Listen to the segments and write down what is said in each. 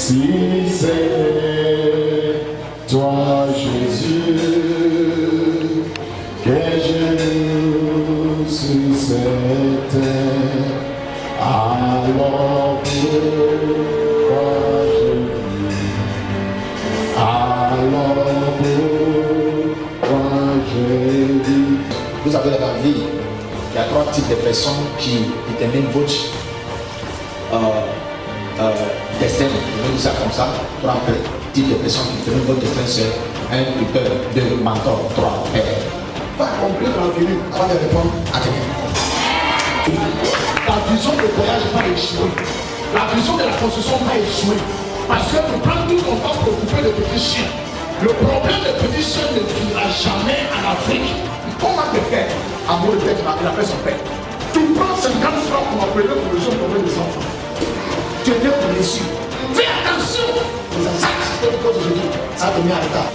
Si c'est toi, Jésus, que je suis cette terre, alors pourquoi je vis? Alors pourquoi je vis? Vous savez, dans la vie, il y a 3 types de personnes qui déterminent votre destin. Je vais dire ça comme ça. 3 types de personnes qui déterminent votre destin, c'est 1 tuteur, 2 mentor, 3 père. Pas compris dans l'avenir avant de répondre à quelqu'un. La vision de voyage va échouer. La vision de la construction va échouer. Parce que tu prends tout ton temps pour occuper de petits chiens. Le problème des petits chiens ne finira jamais en Afrique. Comment te faire amour de tête, il appelle son père. Tu prends 50 francs pour appeler pour résoudre le problème des enfants. Tu es né pour les suivre. Fais attention. Ça, c'est une chose aujourd'hui. Ça te met en retard.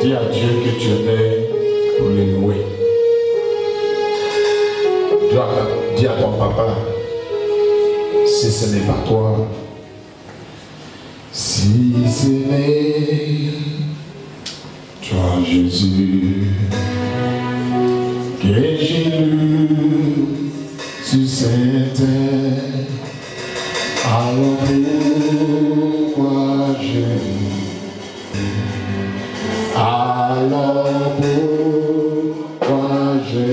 Dis à Dieu que tu es né pour les louer. Dis à ton papa, si ce n'est pas toi, si ce n'est toi Jésus, que j'ai lu sur cette terre, alors pourquoi je vis? Alors pourquoi je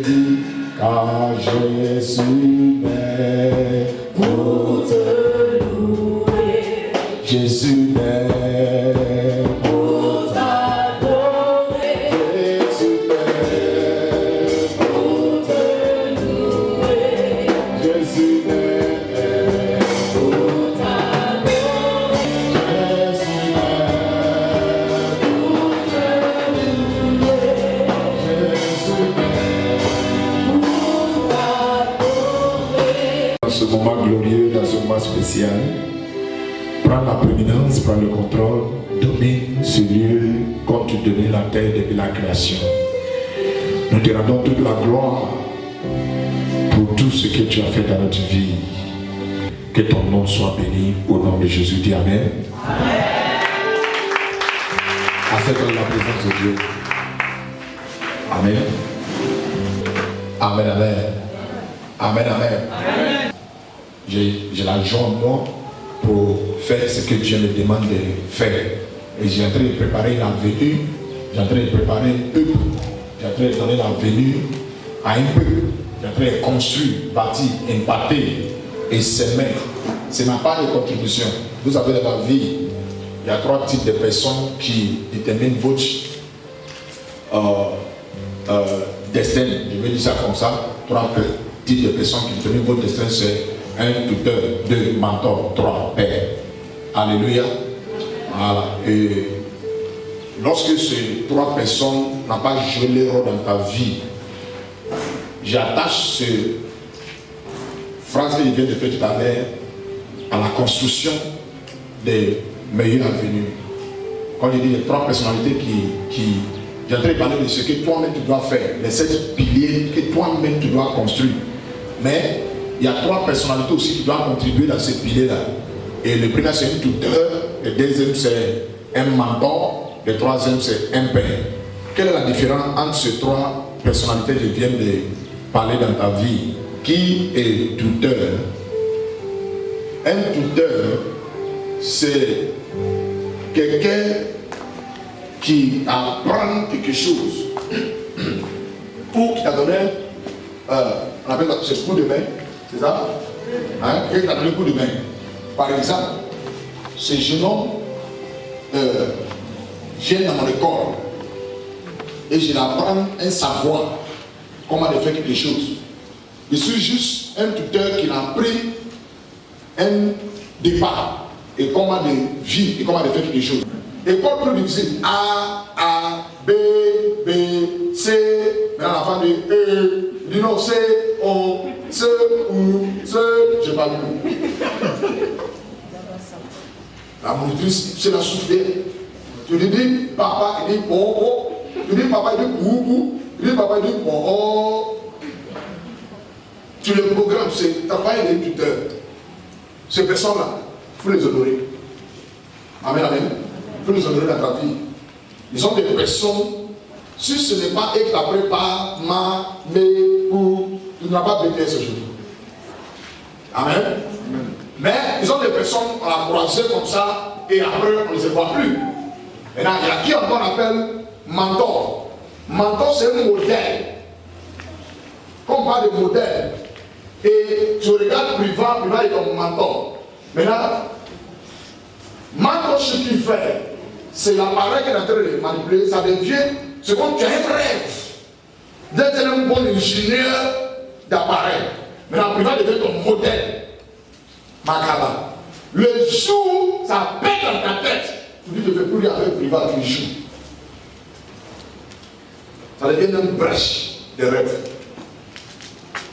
vis? Car je suis né pour te louer. Je suis né pour t'adorer. Je suis né pour te louer. Je suis né pour t'adorer. Je suis né pour te louer. Je suis né pour t'adorer. Dans ce moment glorieux, dans ce moment spécial, prends la prééminence, prends le contrôle, domine ce lieu comme tu domines la terre depuis la création. Nous te rendons toute la gloire pour tout ce que tu as fait dans notre vie. Que ton nom soit béni au nom de Jésus. Dis Amen. Accepte la présence de Dieu. Amen. Amen, amen. Amen, amen. J'ai la joie en moi pour faire ce que Dieu me demande de faire. Et j'ai en train de préparer la venue, j'ai en train de préparer un peuple, j'ai en train de donner la venue à un peuple, j'ai en train de construire, bâtir, impacter et s'aimer. C'est ma part de contribution. Vous savez, dans la vie, il y a 3 types de personnes qui déterminent votre destin. Je vais dire ça comme ça. 3 types de personnes qui déterminent votre destin, c'est 1 tuteur, 2 mentor, 3 père. Alléluia. Voilà. Et lorsque ces 3 personnes n'ont pas joué leur rôle dans ta vie, j'attache ce phrase que je viens de faire tout à l'heure à la construction des meilleurs avenues. Quand je dis les 3 personnalités qui j'ai en train de parler de ce que toi-même tu dois faire, les 7 piliers que toi-même tu dois construire. Mais il y a 3 personnalités aussi qui doivent contribuer dans ces piliers-là. Et le premier c'est un tuteur, le deuxième c'est un mentor, le troisième c'est un père. Quelle est la différence entre ces 3 personnalités que je viens de parler dans ta vie? Qui est tuteur? Un tuteur, c'est quelqu'un qui apprend quelque chose ou qui t'a donné on appelle ça ce coup de main, c'est ça? Hein? Qui t'a donné un coup de main. Par exemple, ce jeune homme vient dans mon école et je apprends un savoir comment de faire quelque chose. Je suis juste un tuteur qui a pris un départ et comment de vivre et comment de faire quelque chose. École plus difficile. A, B, C. Maintenant la fin de E. Du nom C, O, C, U, C. Je parle plus. La monitrice, c'est la soufflée. Tu lui dis papa, il dit oh. Tu dis papa, il dit ou. Tu dis papa, il dit oh. Tu le programmes, c'est ta part et tuteur. Ces personnes-là, il faut les honorer. Amen, amen. Il faut les honorer dans ta vie. Ils sont des personnes, si ce n'est pas eux qui t'apprennent par ma, mais, ou, tu n'as pas béni ce jour. Amen. Mais ils ont des personnes, on l'a croisé comme ça, et après on ne les voit plus. Maintenant, il y a qui encore on appelle mentor. Mentor, c'est un modèle. Quand on parle de modèle, et tu regardes privat est comme mentor. Maintenant, mentor, ce qu'il fait, c'est l'appareil qui est en train de manipuler, ça devient, c'est comme tu as un rêve d'être un bon ingénieur d'appareil. Maintenant, privat devient ton modèle. Makaba. Le jour, ça pète dans ta tête. Tu dis, je ne fais plus rien avec privat, tu joues. Ça devient une brèche de rêve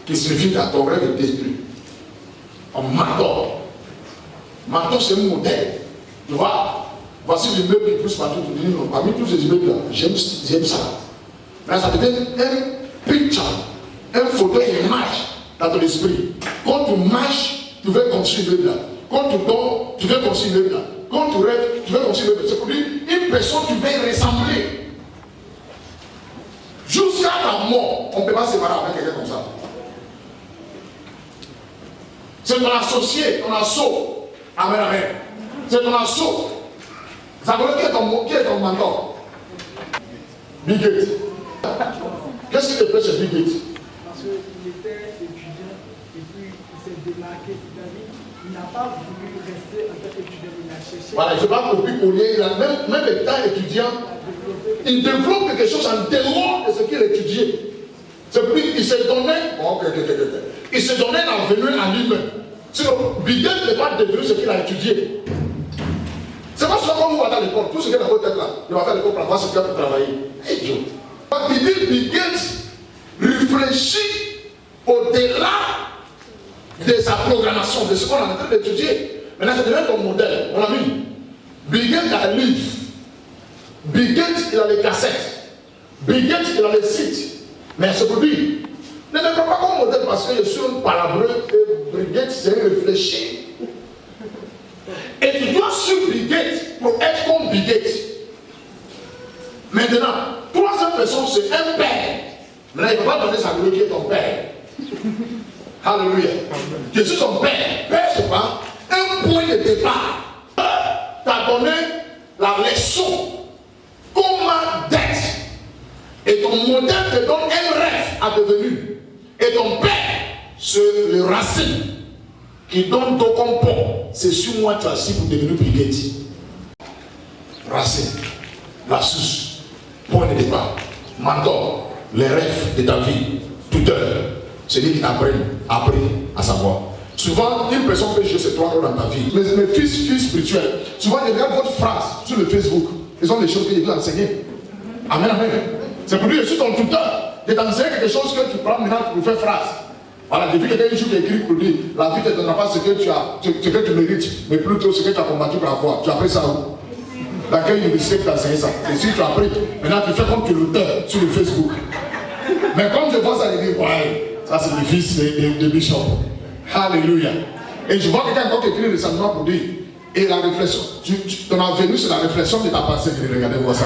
qui signifie que ton rêve est détruit. En mentor. Mentor, c'est un modèle. Tu vois, voici l'immeuble qui pousse partout. Tu dis, non, parmi tous ces immeubles-là, j'aime ça. Mais ça devient un picture, un photo, une image dans ton esprit. Quand tu marches, tu veux construire l'immeuble là. Quand tu dors, tu veux construire l'immeuble là. Quand tu rêves, tu veux construire l'immeuble. C'est pour dire, une personne, tu veux y ressembler. Jusqu'à ta mort, on ne peut pas se séparer avec quelqu'un comme ça. C'est ton associé, ton assaut. Amen, amen. C'est ton assaut. Ça veut dire qui est ton mentor? Bill Gates. Qu'est-ce qui te plaît chez Bill Gates? Parce qu'il était étudiant et puis il s'est démarqué. Il n'a pas voulu rester en tant qu'étudiant. Il a cherché. Voilà, il ne fait pas copier-coller. Même étant étudiant, il développe quelque chose en dehors de ce qu'il a étudié. C'est plus, il s'est donné. Il s'est donné un avenir à lui-même. Sinon, Bill Gates n'est pas devenu ce qu'il a étudié. C'est pas seulement quand vous allez à l'école, tout ce qui est dans votre tête là, il va faire l'école pour voir ce qu'il a pour travailler. Bill Gates réfléchit au-delà de sa programmation, de ce qu'on est en train d'étudier. Maintenant, ça devient ton modèle, mon ami. Bill Gates a un livre. Bill Gates, il a les cassettes. Bill Gates, il a les sites. Mais c'est pour lui. Ne me prends pas comme modèle parce que je suis un palabreux et Bill Gates s'est réfléchi. Et tu dois suivre Bill Gates pour être comme Bill Gates. Maintenant, troisième personne, c'est un père. Maintenant, il ne va pas donner sa gloire qui est ton père. Alléluia. Je suis ton père. Père, c'est pas un point de départ. T'as donné la leçon. Comment d'être. Et ton modèle te donne un rêve à devenir. Et ton père, c'est le racine qui donne ton comport. C'est sur moi tu as assis pour devenir Bill Gates. Racine, la source, point de départ, mentor, les rêves de ta vie, tuteur, celui qui t'apprend à savoir. Souvent, une personne peut jouer ces trois rôles dans ta vie. Mes fils spirituels, souvent ils regardent votre phrase sur le Facebook. Ils ont des choses que je veux enseigner. Amen, amen. C'est pour dire, je suis ton tuteur. Je t'enseigne quelque chose que tu prends maintenant pour faire phrase. Voilà, depuis que quelqu'un qui écrit pour dire, la vie ne te donnera pas ce que tu mérites, mais plutôt ce que tu as combattu pour avoir. Tu as appris ça où? Dans quelle université tu as enseigné ça? Et si tu as appris, maintenant tu fais comme tu l'auteur sur le Facebook. Mais comme je vois ça, je dis, ouais, ça c'est le fils de Bishop. Alléluia. Et je vois quelqu'un encore qui écrit récemment pour dire, et la réflexion, ton avenir c'est la réflexion de ta pensée. Regardez-moi ça.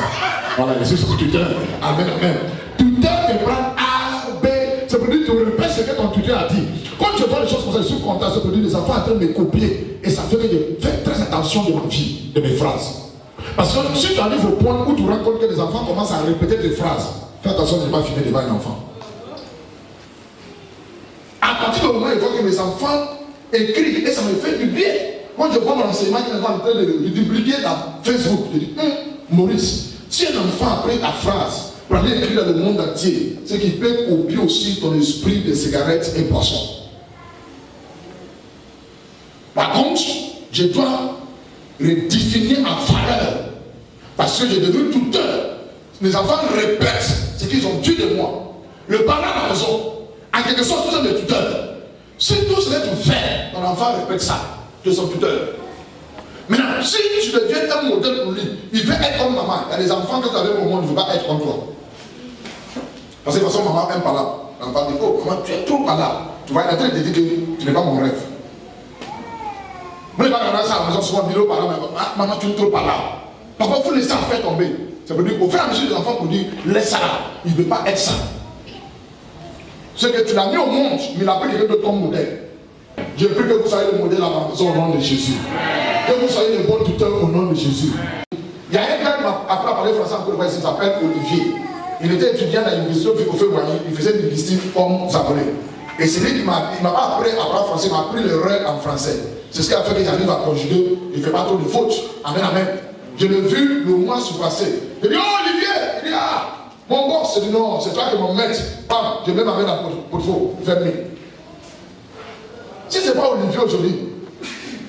Voilà, je suis tuteur. Amen, amen. Tuteur te prend A, B, c'est pour dire que tu répètes ce que ton tuteur a dit. Quand je vois les choses comme ça, je suis content, c'est pour dire que les enfants sont en train de me copier. Et ça fait que je fais très attention de ma vie, de mes phrases. Parce que si tu arrives au point où tu rends compte que les enfants commencent à répéter des phrases, fais attention de ne pas filmer devant un enfant. À partir du moment où je vois que mes enfants écrivent, et ça me fait du bien. Quand je vois mon enseignement qui est en train de dupliquer dans Facebook, je dis, Maurice, si un enfant après ta phrase pour aller écrire dans le monde entier, c'est qu'il peut copier aussi ton esprit de cigarettes et poissons. Par contre, je dois redéfinir ma valeur. Parce que j'ai devenu tuteur. Les enfants répètent ce qu'ils ont vu de moi. Le parent à la maison, en quelque sorte, nous sommes des tuteurs. Si tout cela est fait, ton enfant répète ça. Tu es son tuteur. Maintenant, si tu deviens un modèle pour lui, il veut être comme maman. Il y a des enfants que tu avais au monde, il ne veut pas être comme toi. Parce que de toute façon, maman aime pas là. L'enfant dit, oh, maman, tu es trop pas là. Tu vas être en train de dire que tu n'es pas mon rêve. Vous n'avez pas regardé ça à la maison, souvent, dire aux parents, maman, tu n'es trop pas là. Papa, il faut laisser ça faire tomber. Ça veut dire qu'au fur et à mesure des enfants pour dire, laisse ça là. Il ne veut pas être ça. C'est que tu l'as mis au monde, mais il a pris quelqu'un de ton modèle. Je prie que vous soyez le modèle à la maison au nom de Jésus. Que vous soyez le bon tuteur au nom de Jésus. Il y a un gars qui m'a appris à parler français en Côte d'Ivoire, il s'appelle Olivier. Il était étudiant dans l'université au Fémoigny, il faisait des linguistiques comme Zabolé. Et c'est lui qui m'a pas appris à parler français, il m'a appris le rêve en français. C'est ce qui a fait que j'arrive à conjuguer, il ne fait pas trop de fautes. Amen, amen. Je l'ai vu le mois sous-passé. Il dit, oh Olivier, il dit, ah, mon boss, c'est dit non, c'est toi qui m'en mets. Bam, je mets ma main dans le pot fermé. Si ce n'est pas Olivier aujourd'hui,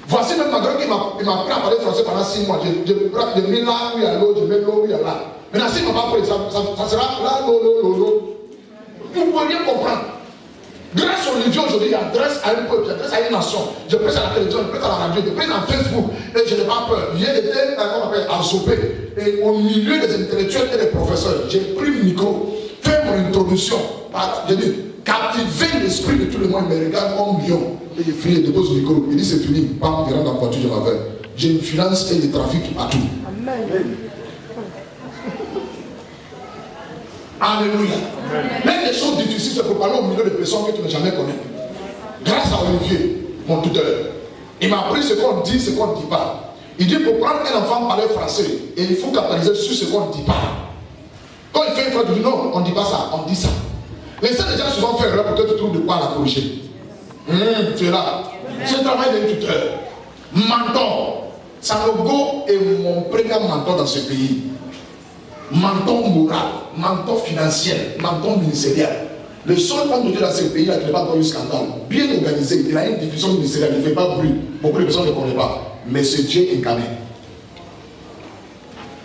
voici même ma grand qui m'a appris à parler français pendant 6 mois. Je mets là où il y a l'eau, je mets l'eau où il y a là. Maintenant, s'il ne m'a pas appris, ça sera là, l'eau. Vous ne pouvez rien comprendre. Grâce à Olivier aujourd'hui, il adresse à un peuple, il adresse à une nation. Je prêche à la télévision, je prêche à la radio, je prêche dans Facebook. Et je n'ai pas peur. J'ai été, qu'on appelle, assoupé. Et au milieu des intellectuels et des professeurs, j'ai pris le micro, fait mon introduction. J'ai dit, captiver l'esprit de tout le monde, me regarde comme lion. Et j'ai fini, je dépose le micro. Il dit, c'est fini. Bam, il rentre dans la voiture, je m'appelle. J'ai une finance et des trafics partout. Amen. Alléluia. L'une des choses difficiles, c'est pour parler au milieu de personnes que tu n'as jamais connues. Grâce à Olivier, mon tuteur, il m'a appris ce qu'on dit, ce qu'on ne dit pas. Il dit pour prendre un enfant parler français, et il faut capitaliser sur ce qu'on ne dit pas. Quand il fait une fois, il dit non, on ne dit pas ça, on dit ça. Les gens déjà souvent fait erreur pour que tu trouves de quoi la corriger. Tu es là. C'est le travail d'un tuteur. Mentor. Sanogo est mon premier mentor dans ce pays. Menton moral, menton financier, menton ministériel. Le seul homme de Dieu dans ce pays-là qui n'a pas eu scandale, bien organisé, il a une diffusion ministérielle, il ne fait pas bruit. Beaucoup de personnes ne connaissent pas. Mais c'est Dieu incarné.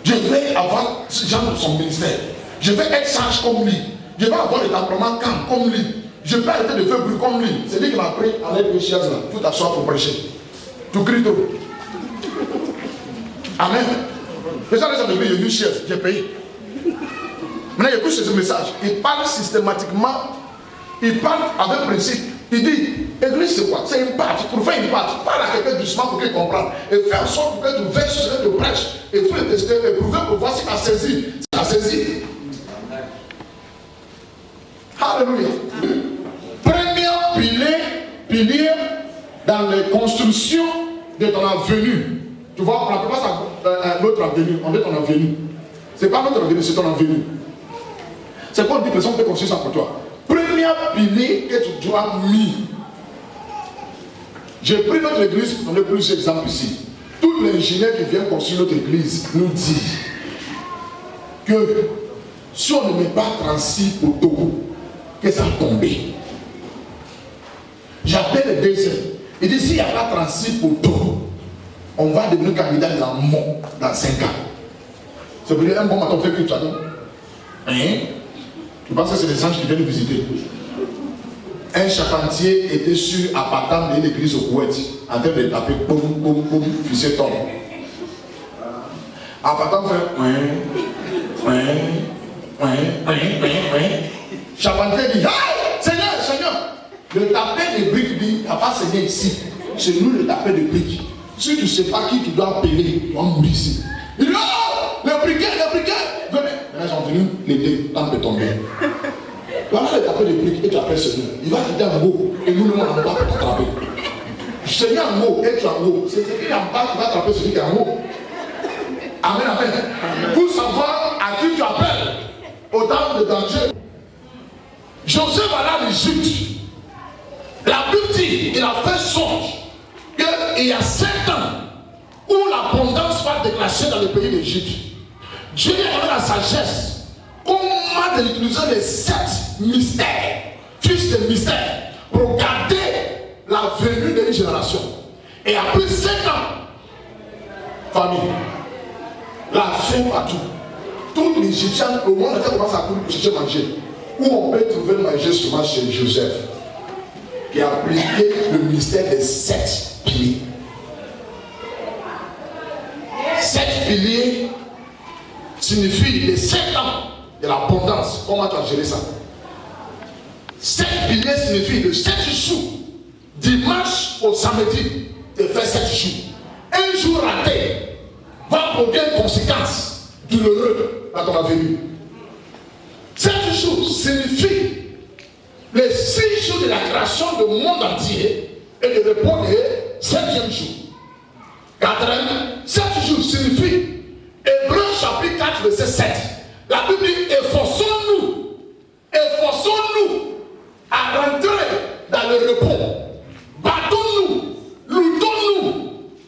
Je vais avoir ce genre de son ministère. Je vais être sage comme lui. Je vais avoir le temperament calme comme lui. Je vais arrêter de faire bruit comme lui. C'est lui qui m'a appris à aller prêcher là. Il faut t'asseoir pour prêcher. Tu cries trop. Amen. Les gens de lui, il y a une chef, j'ai payé. Maintenant, il écoute ce message. Il parle systématiquement, il parle avec principe. Il dit, église c'est quoi? C'est une pâte. Pour faire une pâte, parle à quelqu'un doucement pour qu'il comprenne. Et fais en sorte que tu veilles sur ce que tu prêches. Et il faut le tester et prouver pour voir si tu as saisi. Tu as saisi. Alléluia. Premier pilier dans les constructions de ton avenue. Tu vois, on n'appelle pas ça notre avenue, on dit ton avenue. Ce n'est pas notre avenue, c'est ton avenue. C'est quoi on dit que personne peut construire ça pour toi. Premier pilier que tu dois mis. J'ai pris notre église pour donner plusieurs exemples ici. Tout l'ingénieur qui vient construire notre église nous dit que si on ne met pas 36 poteaux, que ça va tomber. J'appelle les deuxièmes. Il dit s'il n'y a pas 36 poteaux, on va devenir candidat dans le monde dans 5 ans. Ça veut dire un bon matin, on fait que tu attends. Hein? Tu penses que c'est des anges qui viennent visiter. Un charpentier était sur appartement de l'église au Koweït, en train de taper, boum, boum, boum, fusée tombe. Appartement fait, charpentier dit, hey, Seigneur, le tapet de briques dit, il n'y a pas Seigneur ici. C'est nous le tapet de briques. Si tu ne sais pas qui tu dois appeler, tu vas mourir ici. Il dit, oh, le briquet. Venez. Maintenant, ils sont venus l'aider, tant de tomber. Voilà le tapet de briques et tu appelles Seigneur. Il va quitter en haut et nous, en bas, pour t'attraper. Seigneur en haut et tu en haut. C'est celui qui est en bas qui va attraper celui qui est en haut. Amen, amen. Pour savoir à qui tu appelles, au temps de danger. Joseph va là en Égypte. La Bible dit, il a fait songe qu'il y a 7 ans où l'abondance va déclencher dans le pays d'Égypte. Dieu lui a donné la sagesse. Comment commande d'utiliser les 7 mystères, fiches de mystères, pour garder la venue d'une génération. Et après 5 ans, famille, la faim partout. Tous les Égyptiens, le monde entier commence à courir pour chercher manger. Où on peut trouver manger seulement chez Joseph, qui a appliqué le mystère des 7 piliers. 7 piliers signifie les 7 ans de l'abondance. Comment tu as géré ça? 7 piliers signifie de 7 jours, dimanche au samedi, de faire 7 jours. Un jour raté va produire une conséquence douloureuse dans ton avenir. 7 jours signifie les 6 jours de la création du monde entier et le repos de 7e jour. 7 jours signifie Hébreux chapitre 4 verset 7. La Bible dit efforçons-nous à rentrer dans le repos. Battons-nous, luttons-nous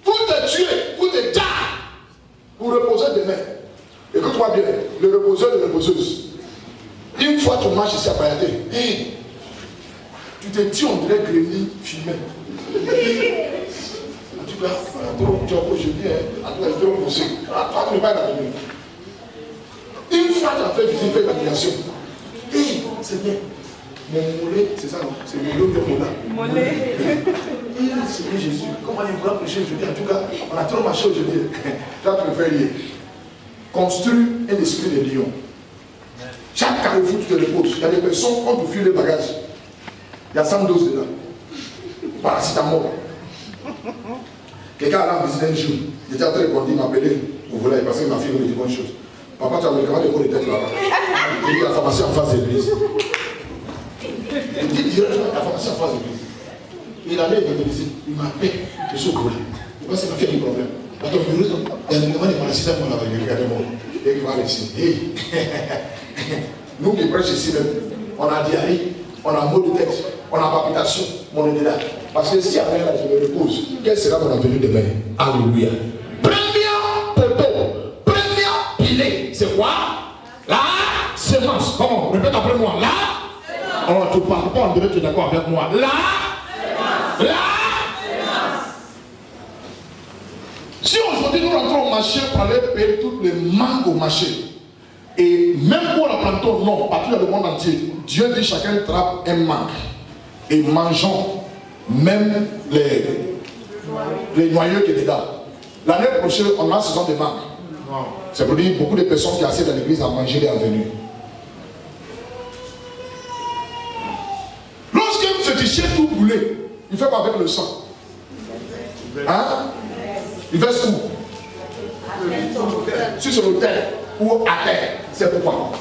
pour te tuer, pour te garder, pour reposer demain. Écoute-moi bien, le reposeur et la reposeuse. Une fois tu marches ici à Bayaté, hey, tu te dis on dirait Grémy fumé. En tout cas, trop job aujourd'hui, en tout cas, trop poussé. Toi, tu ne vas pas l'avenir. Une fois tu as fait visiter l'application, hey, c'est bien. Mon mollet, c'est ça, non? C'est mon mollet. Seigneur Jésus, comment il va prêcher aujourd'hui? En tout cas, on a trop marché aujourd'hui. Là, tu peux faire hier. Construis un esprit de lion. Chaque carrefour, tu te reposes. Il y a des personnes, quand tu files les bagages, il y a 100 doses dedans. Paracétamol. Quelqu'un allait en visite un jour. Il était en train de conduire, il m'appelait au volet parce que ma fille me dit bonne chose. Papa, tu as le médicament de quoi de tête là-bas? Il dit la pharmacie en face de l'église. Il dit directement la pharmacie en face de l'église. Il allait dans l'église, il m'appelle, je suis au volet. Parce que ma fille a des problèmes. Dans ton bureau, il y a le médicament de paracétamol là-bas, regardez-moi. Et il va aller ici. Nous qui prêchons ici même, on a diarrhée, on a maux de tête, on a palpitation, mon est là. Parce que si après là, je me repose, quel sera mon avenir demain? Alléluia. Premier poteau, premier pilier, c'est quoi? La semence. Comment? Répète après moi. La semence. Alors tu parles pas, on dirait que tu es d'accord avec moi. La semence. La semence. Si aujourd'hui nous rentrons au marché pour aller payer toutes les mangues au marché, et même pour la plantons, non, partout dans le monde entier, Dieu dit chacun trappe un mangue. Et mangeons même les noyaux qui sont dedans. L'année prochaine, on a saison de mangue. C'est pour dire beaucoup de personnes qui assiedent dans l'église à manger les avenues. Lorsqu'un féticheur tout brûlé, il fait quoi avec le sang? Hein? Il verse où? Sur l'autel ou à terre. C'est pourquoi?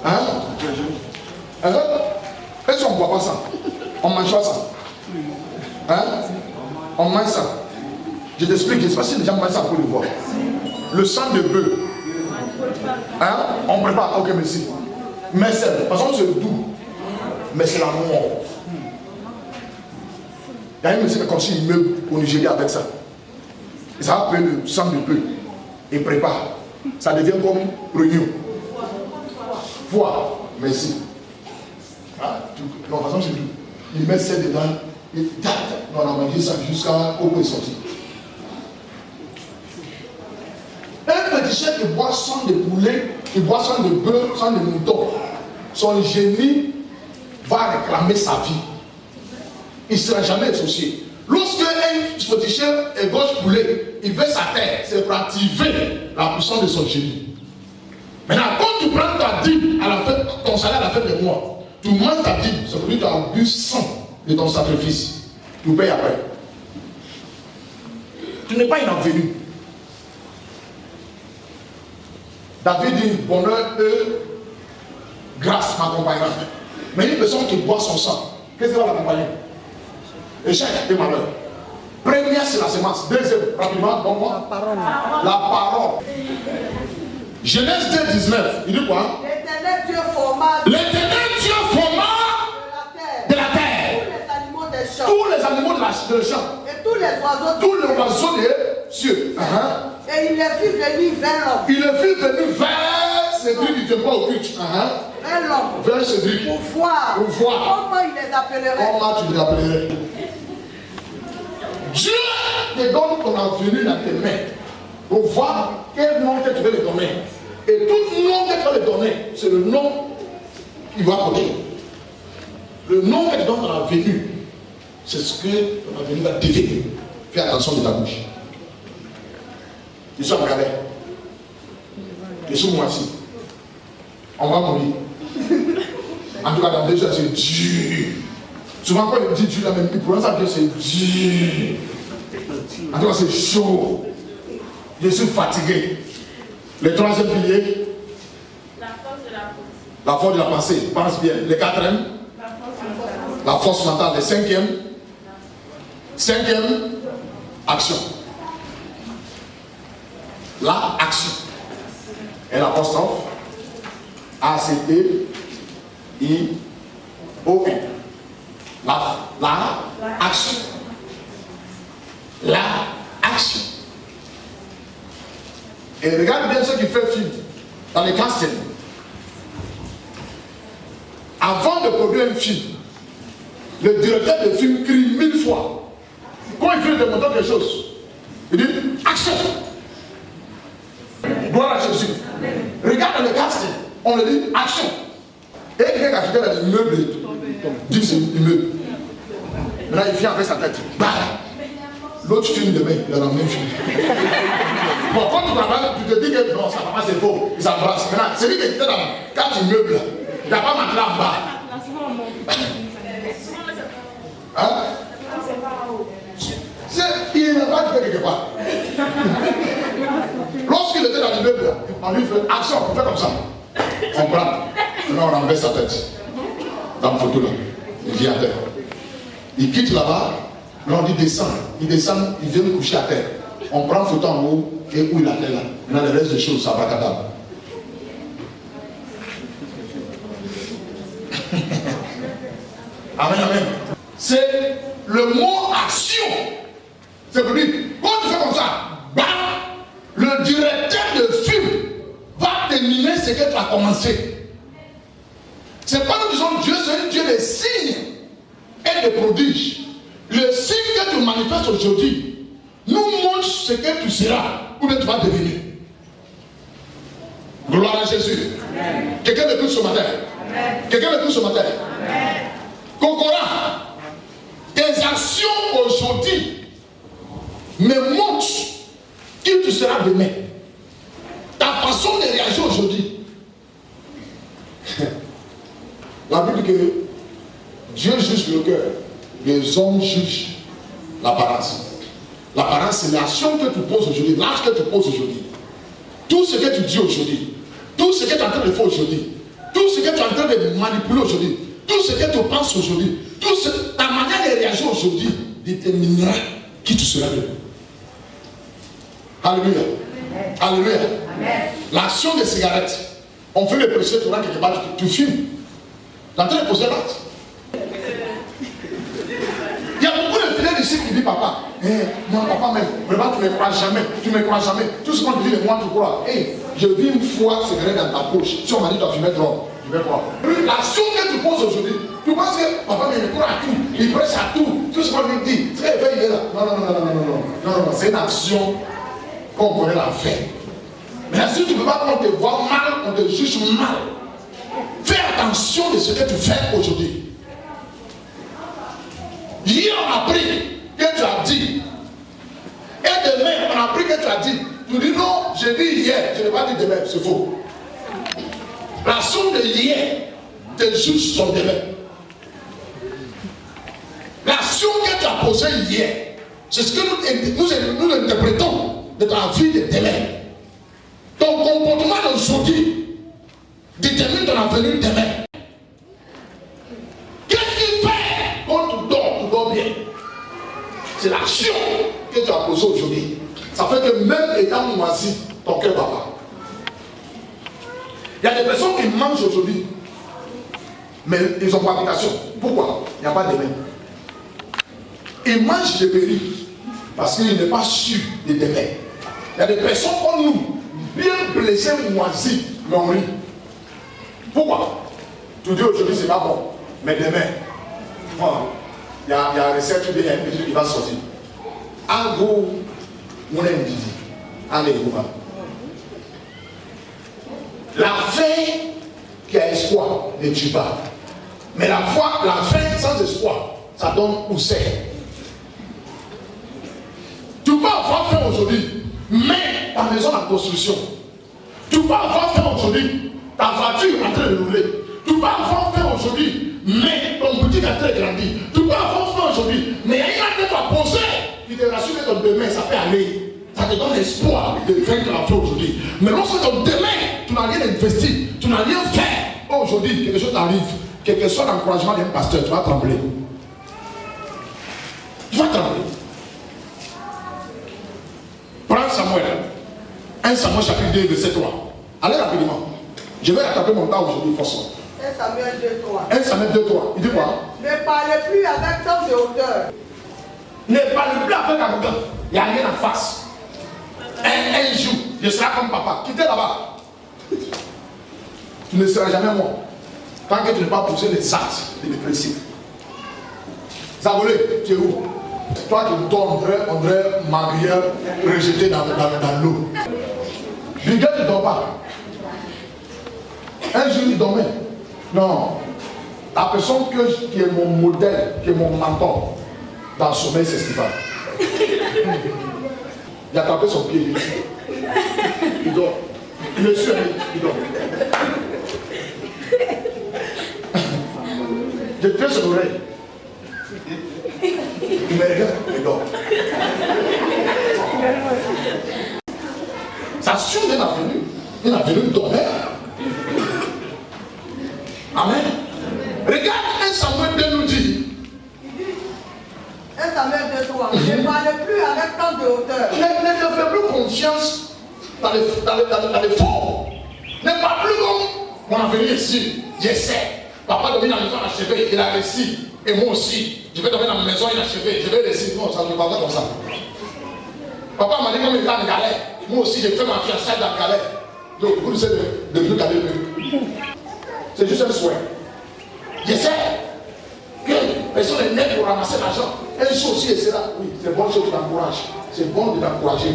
Hein? Est-ce qu'on ne boit pas ça? On ne mange pas ça? Hein? On mange ça. Je t'explique, je ne sais pas si les gens mangent ça pour le voir. Le sang de bœuf. Hein? On prépare, ok, merci. Mais c'est, de toute façon, c'est doux. Mais c'est la mort. Il y a un monsieur qui a construit un immeuble au Nigeria avec ça. Et ça va appeler le sang de bœuf. Et prépare. Ça devient comme réunion. Foie. Merci. Ah, non, de toute façon, c'est tout. Il met ça dedans. Et tac, on a mangé ça jusqu'à où est sorti. Un féticheur qui boit sang de poulet, qui boit sang de bœuf, sang de mouton, son génie va réclamer sa vie. Il ne sera jamais associé. Lorsque un féticheur égorge poulet, il veut sa terre, c'est pour activer la puissance de son génie. Maintenant, quand tu prends ta dîme à la fin, ton salaire à la fin de mois, tu manges ta dîme, c'est pour dire que tu as bu sang de ton sacrifice. Tu payes après. Tu n'es pas inavenu. David dit bonheur et grâce m'accompagnera. Mais une personne qui boit son sang, qu'est-ce qui va l'accompagner? Échec et malheur. Première, c'est la semence. Deuxième, rapidement, bon moi. La parole. Genèse 2, 19. Il dit quoi? L'éternel Dieu forma de la terre tous les animaux des champs. tous les animaux de champ Et tous les tous les oiseaux des cieux. Et il les fit venir vers l'homme. Il les fit venir vers Cédric, il ne vient pas au culte. vers l'homme Vers Cédric. pour voir Pour voir. comment il les appellerait. Comment tu les appellerais? Dieu te donne ton avenir dans tes mains pour voir quel nom que tu veux lui donner. Et tout nom que tu veux lui donner, c'est le nom qu'il va donner. Le nom que tu donnes dans l'avenir, c'est ce que ton avenir va devenir. Fais attention de ta bouche. Je suis en galère. Je suis moi aussi. On va mourir. En tout cas, dans 2 heures, c'est Dieu. Souvent, quand on dit Dieu, la même pour l'instant, c'est Dieu. En tout cas, c'est chaud. Je suis fatigué. Le 3e pilier. La force de la pensée. La force de la pensée. Pense bien. Le 4e. La force mentale. Le 5e. 5e. Action. La action. Et l'apostrophe. A-C-T-I-O-N. La action. La action. Et regarde bien ce qui fait film dans les castings. Avant de produire un film, le directeur de film crie 1000 fois. Quand il veut démontrer quelque chose, il dit action. Gloire à Jésus. Regarde le casting, on le dit action. Et quelqu'un qui a acheté dans l'immeuble, dit c'est immeuble. Maintenant il vient avec sa tête. Bah, l'autre film demain, il a la même film. Bon, quand tu travailles, tu te dis que non, ça va pas, c'est faux. Il s'embrasse. Maintenant, c'est lui qui était dans 4 immeubles, il n'a pas manqué en bas. Hein? Il n'a pas fait quelque part. Lorsqu'il était dans l'immeuble, on lui fait action, on fait comme ça. On prend. Maintenant, on renverse sa tête. Dans la photo là. Il vient à terre. Il quitte là-bas. Là, on dit descend. Il descend, il vient me coucher à terre. On prend une photo en haut et où il a terre là. Maintenant, le reste des choses, ça va cadavre. Amen, amen. C'est le mot action. C'est pour dire, quand tu fais comme ça, bam, le directeur de film va terminer ce que tu as commencé. C'est pas nous disons Dieu, c'est un Dieu des signes et des prodiges. Le signe que tu manifestes aujourd'hui nous montre ce que tu seras ou que tu vas devenir. Gloire à Jésus. Quelqu'un m'écoute ce matin. Quelqu'un m'écoute ce matin. Concora, tes actions aujourd'hui me montrent qui tu seras demain. Ta façon de réagir aujourd'hui. La Bible dit que Dieu juge le cœur, les hommes jugent l'apparence. L'apparence, c'est l'action que tu poses aujourd'hui, l'acte que tu poses aujourd'hui. Tout ce que tu dis aujourd'hui, tout ce que tu es en train de faire aujourd'hui, tout ce que tu es en train de manipuler aujourd'hui, tout ce que tu penses aujourd'hui, ta manière de réagir aujourd'hui déterminera qui tu seras demain. Alléluia. Alléluia. L'action des cigarettes, on fait le prêcher, tu vois quelque part, tu fumes. Tu es en train de poser l'acte. Il y a beaucoup de fidèles ici qui disent papa, non, papa même, vraiment tu ne me crois jamais, tu ne me crois jamais. Tout ce qu'on te dit de moi, tu crois. Je vis une fois cigarette dans ta poche. Si on m'a dit tu as fumé trop, je vais croire. L'action que tu poses aujourd'hui, tu penses que papa mais il croit à tout, il prêche à tout, tout ce qu'on lui dit, c'est il est là. Non, c'est une action qu'on connaît la fin. Mais si tu ne peux pas qu'on te voit mal, on te juge mal. Fais attention de ce que tu fais aujourd'hui. Hier on a appris que tu as dit. Et demain on a appris que tu as dit. Tu dis non, j'ai dit hier, je n'ai pas dit demain, c'est faux. L'action de hier te juge son demain. L'action que tu as posée hier, c'est ce que nous interprétons de ta vie de demain. Ton comportement d'aujourd'hui détermine ton avenir demain. Qu'est-ce qui fait quand tu dors bien? C'est l'action que tu as posée aujourd'hui. Ça fait que même étant moisi, ton cœur va pas. Il y a des personnes qui mangent aujourd'hui, mais ils n'ont pas d'habitation. Pourquoi? Il n'y a pas de demain. Ils mangent des péris parce qu'il n'est pas sûr de demain. Il y a des personnes comme nous, bien blessées, moisies, mais on rit. Pourquoi? Tu dis aujourd'hui c'est pas bon, mais demain, il y a une recette qui va sortir. En gros, on a une idée. Allez, on va. La fin qui a espoir ne tue pas. Mais la fin sans espoir, ça donne où c'est. Tu peux avoir faim aujourd'hui, mais ta maison en construction. Tu peux avoir faim aujourd'hui, ta voiture en train de rouler. Tu peux avoir faim aujourd'hui, mais ton boutique est en train de grandir. Tu peux avoir faim aujourd'hui, mais il y a une tête à poser qui te rassure que ton demain, ça peut aller. Ça te donne l'espoir de vaincre la faim aujourd'hui. Mais lorsque ton demain, tu n'as rien investi, tu n'as rien fait, aujourd'hui, quelque chose t'arrive, quel que soit l'encouragement d'un pasteur, tu vas trembler. Tu vas trembler. Prends Samuel. 1 Samuel chapitre 2, verset 3. Allez rapidement. Je vais rattraper mon temps aujourd'hui, forcément. 1 Samuel 2, 3. 1 Samuel 2, 3. Il dit quoi? Ne parlez plus avec tant de hauteur. Ne parlez plus avec arrogance. Il n'y a rien en face. Un jour, je serai comme papa. Quittez là-bas. Tu ne seras jamais mort. Tant que tu n'as pas poussé les actes et les principes. Zavolé, tu es où? Toi qui dors, on dirait magrière rejetée dans l'eau. Miguel ne dort pas. Un jour il dormait. Non. La personne qui est mon modèle, qui est mon mentor dans le sommeil, c'est Stéphane. Il a tapé son pied. Il dort. Il est sûr, il dort. Je tiens son oreille. Il me regarde, il dort. Ça assure une avenue. Une avenue d'honneur. Amen. Regarde, 1 Samuel 2 nous dit. 1 Samuel 2, 3. Ne parlez plus avec tant de hauteur. Ne fais plus confiance dans les faux. Ne parle plus comme mon avenir ici. Je sais. Papa dormit dans la maison achevée, il a réussi. Et moi aussi, je vais dormir dans ma maison inachevée, je vais réussir. Non, ça ne va pas comme ça. Papa m'a dit comme il est en galère. Moi aussi, j'ai fait ma fiançaille dans la galère. Donc, vous le savez de plus galère. C'est juste un souhait. Je sais que personne n'est né pour ramasser l'argent. Un jour aussi, et c'est là. Oui, c'est bon chose qui t'encourage. C'est bon de t'encourager.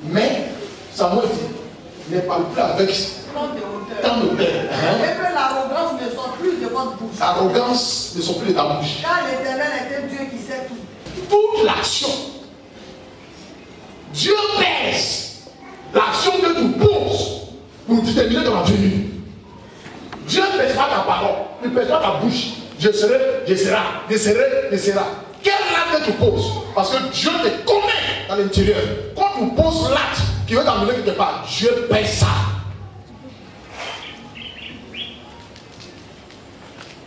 Mais, Samuel dit, ne parle plus avec tant de hauteur. Et que l'arrogance ne sort plus de votre bouche. L'arrogance ne sort plus de ta bouche. Car l'Éternel est un Dieu qui sait tout. Toute l'action, Dieu pèse l'action que tu poses pour déterminer ton avenir. Dieu ne pèse pas ta parole, il ne pèse pas ta bouche. Je serai, je serai, je serai, je serai. Quel acte tu poses? Parce que Dieu te connaît dans l'intérieur. Quand tu poses l'acte qui veut t'amener quelque part, Dieu pèse ça.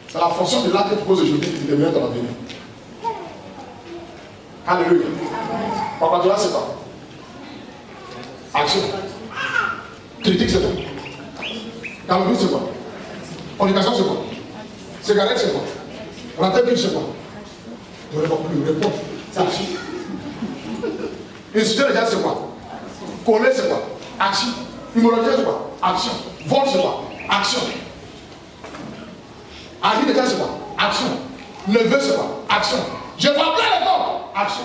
C'est la fonction de l'acte que tu poses aujourd'hui qui détermine ton avenir. Alléluia. Papa, tu vois, c'est quoi? Action. Critique, c'est quoi? Calomnie, c'est quoi? Fornication, c'est quoi? Cigarette, c'est quoi? Rentabilité, c'est quoi? Ne réponds plus, réponds. C'est action. Insulter les gens, c'est quoi? Coller, c'est quoi? Action. Immoralité, c'est quoi? Action. Vol, c'est quoi? Action. Agir les gens, c'est quoi? Action. Lever, c'est quoi? Action. Je vais appeler les corps. Action.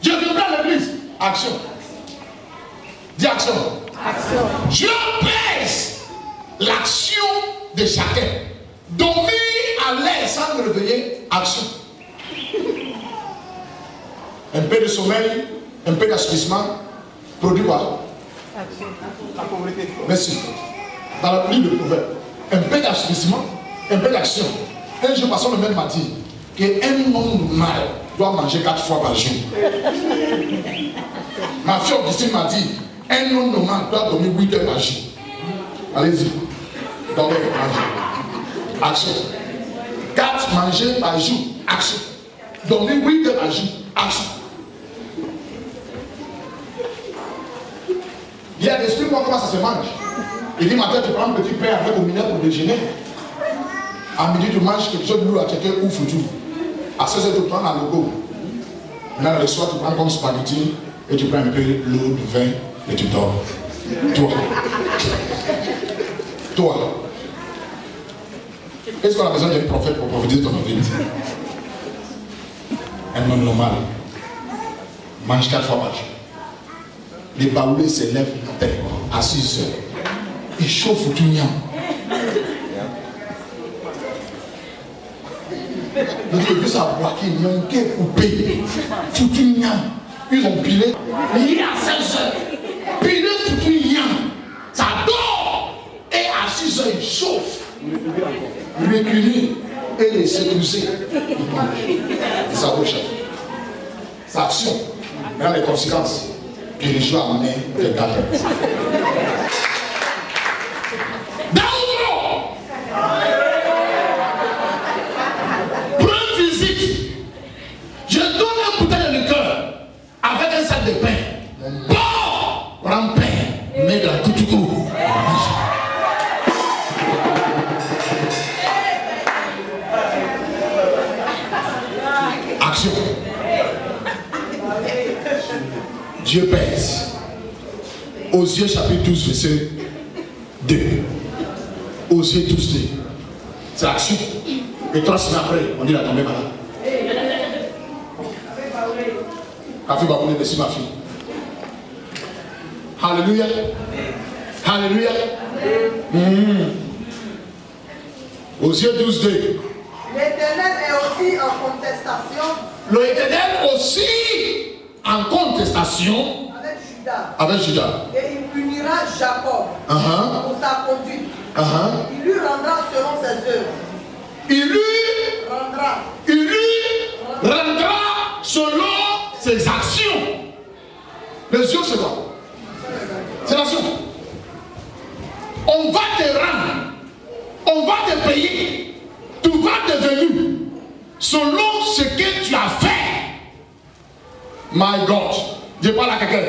Je vais appeler l'église. Action. Dis action. Action. Dieu pèse l'action de chacun. Dormir à l'aise sans me réveiller. Action. Un peu de sommeil, un peu d'assouplissement. Produit quoi? Action. La pauvreté. Merci. Dans la livre de Proverbes, un peu d'assouplissement, un peu d'action. Un jour, pasteur le même m'a dit qu'un homme normal doit manger 4 fois par jour. Ma fille Augustine m'a dit un homme normal doit dormir 8 heures par jour. Allez-y, dormez par jour. Action. 4 manger par jour. Action. Dormir 8 heures par jour. Action. Il y a explique-moi comment ça se mange. Il dit, matin, tu prends un petit pain avec au milieu pour déjeuner. À midi, tu manges quelque chose de lourd à checker ou foutu. À 16h, tu prends un logo. Maintenant, le soir, tu prends comme spaghetti et tu prends un peu l'eau, du vin et tu dors. Toi. Toi, est-ce qu'on a besoin d'un prophète pour prophétiser ton avenir? Un homme normal mange 4 fois par jour. Les baoulés se lèvent à 6 heures. Ils chauffent tout niam. Donc ils veulent savoir qu'ils n'ont qu'à couper. Foutu niam. Ils ont pilé. Il est à 16 heures. Pilé foutu niam. Ça dort. Et à 6 heures, ils chauffent. Reculer et les sécuriser. C'est sa recherche. Sa action. Dans les conséquences. Puis les gens amenés 24 heures. Prends visite. Je donne un bouteille de liqueur avec un sac de pain. Bon, prends pain, mets de la couture. Action. Dieu pèse. Osée chapitre 12, verset 2. Osée 12, 2. C'est l'action. Et 3 semaines après, on dit la tombée malade. Kafi Baboulé, merci ma fille. Alléluia. Alléluia. Osée 12, 2. L'Éternel est aussi en contestation. L'Éternel aussi en contestation avec Judas. Et il punira Jacob pour sa conduite. Il lui rendra selon ses œuvres. Il lui rendra selon ses actions. Les yeux, c'est quoi? C'est l'action. On va te rendre. On va te payer. Tout va devenir selon ce que tu as fait. My God. Je parle à quelqu'un.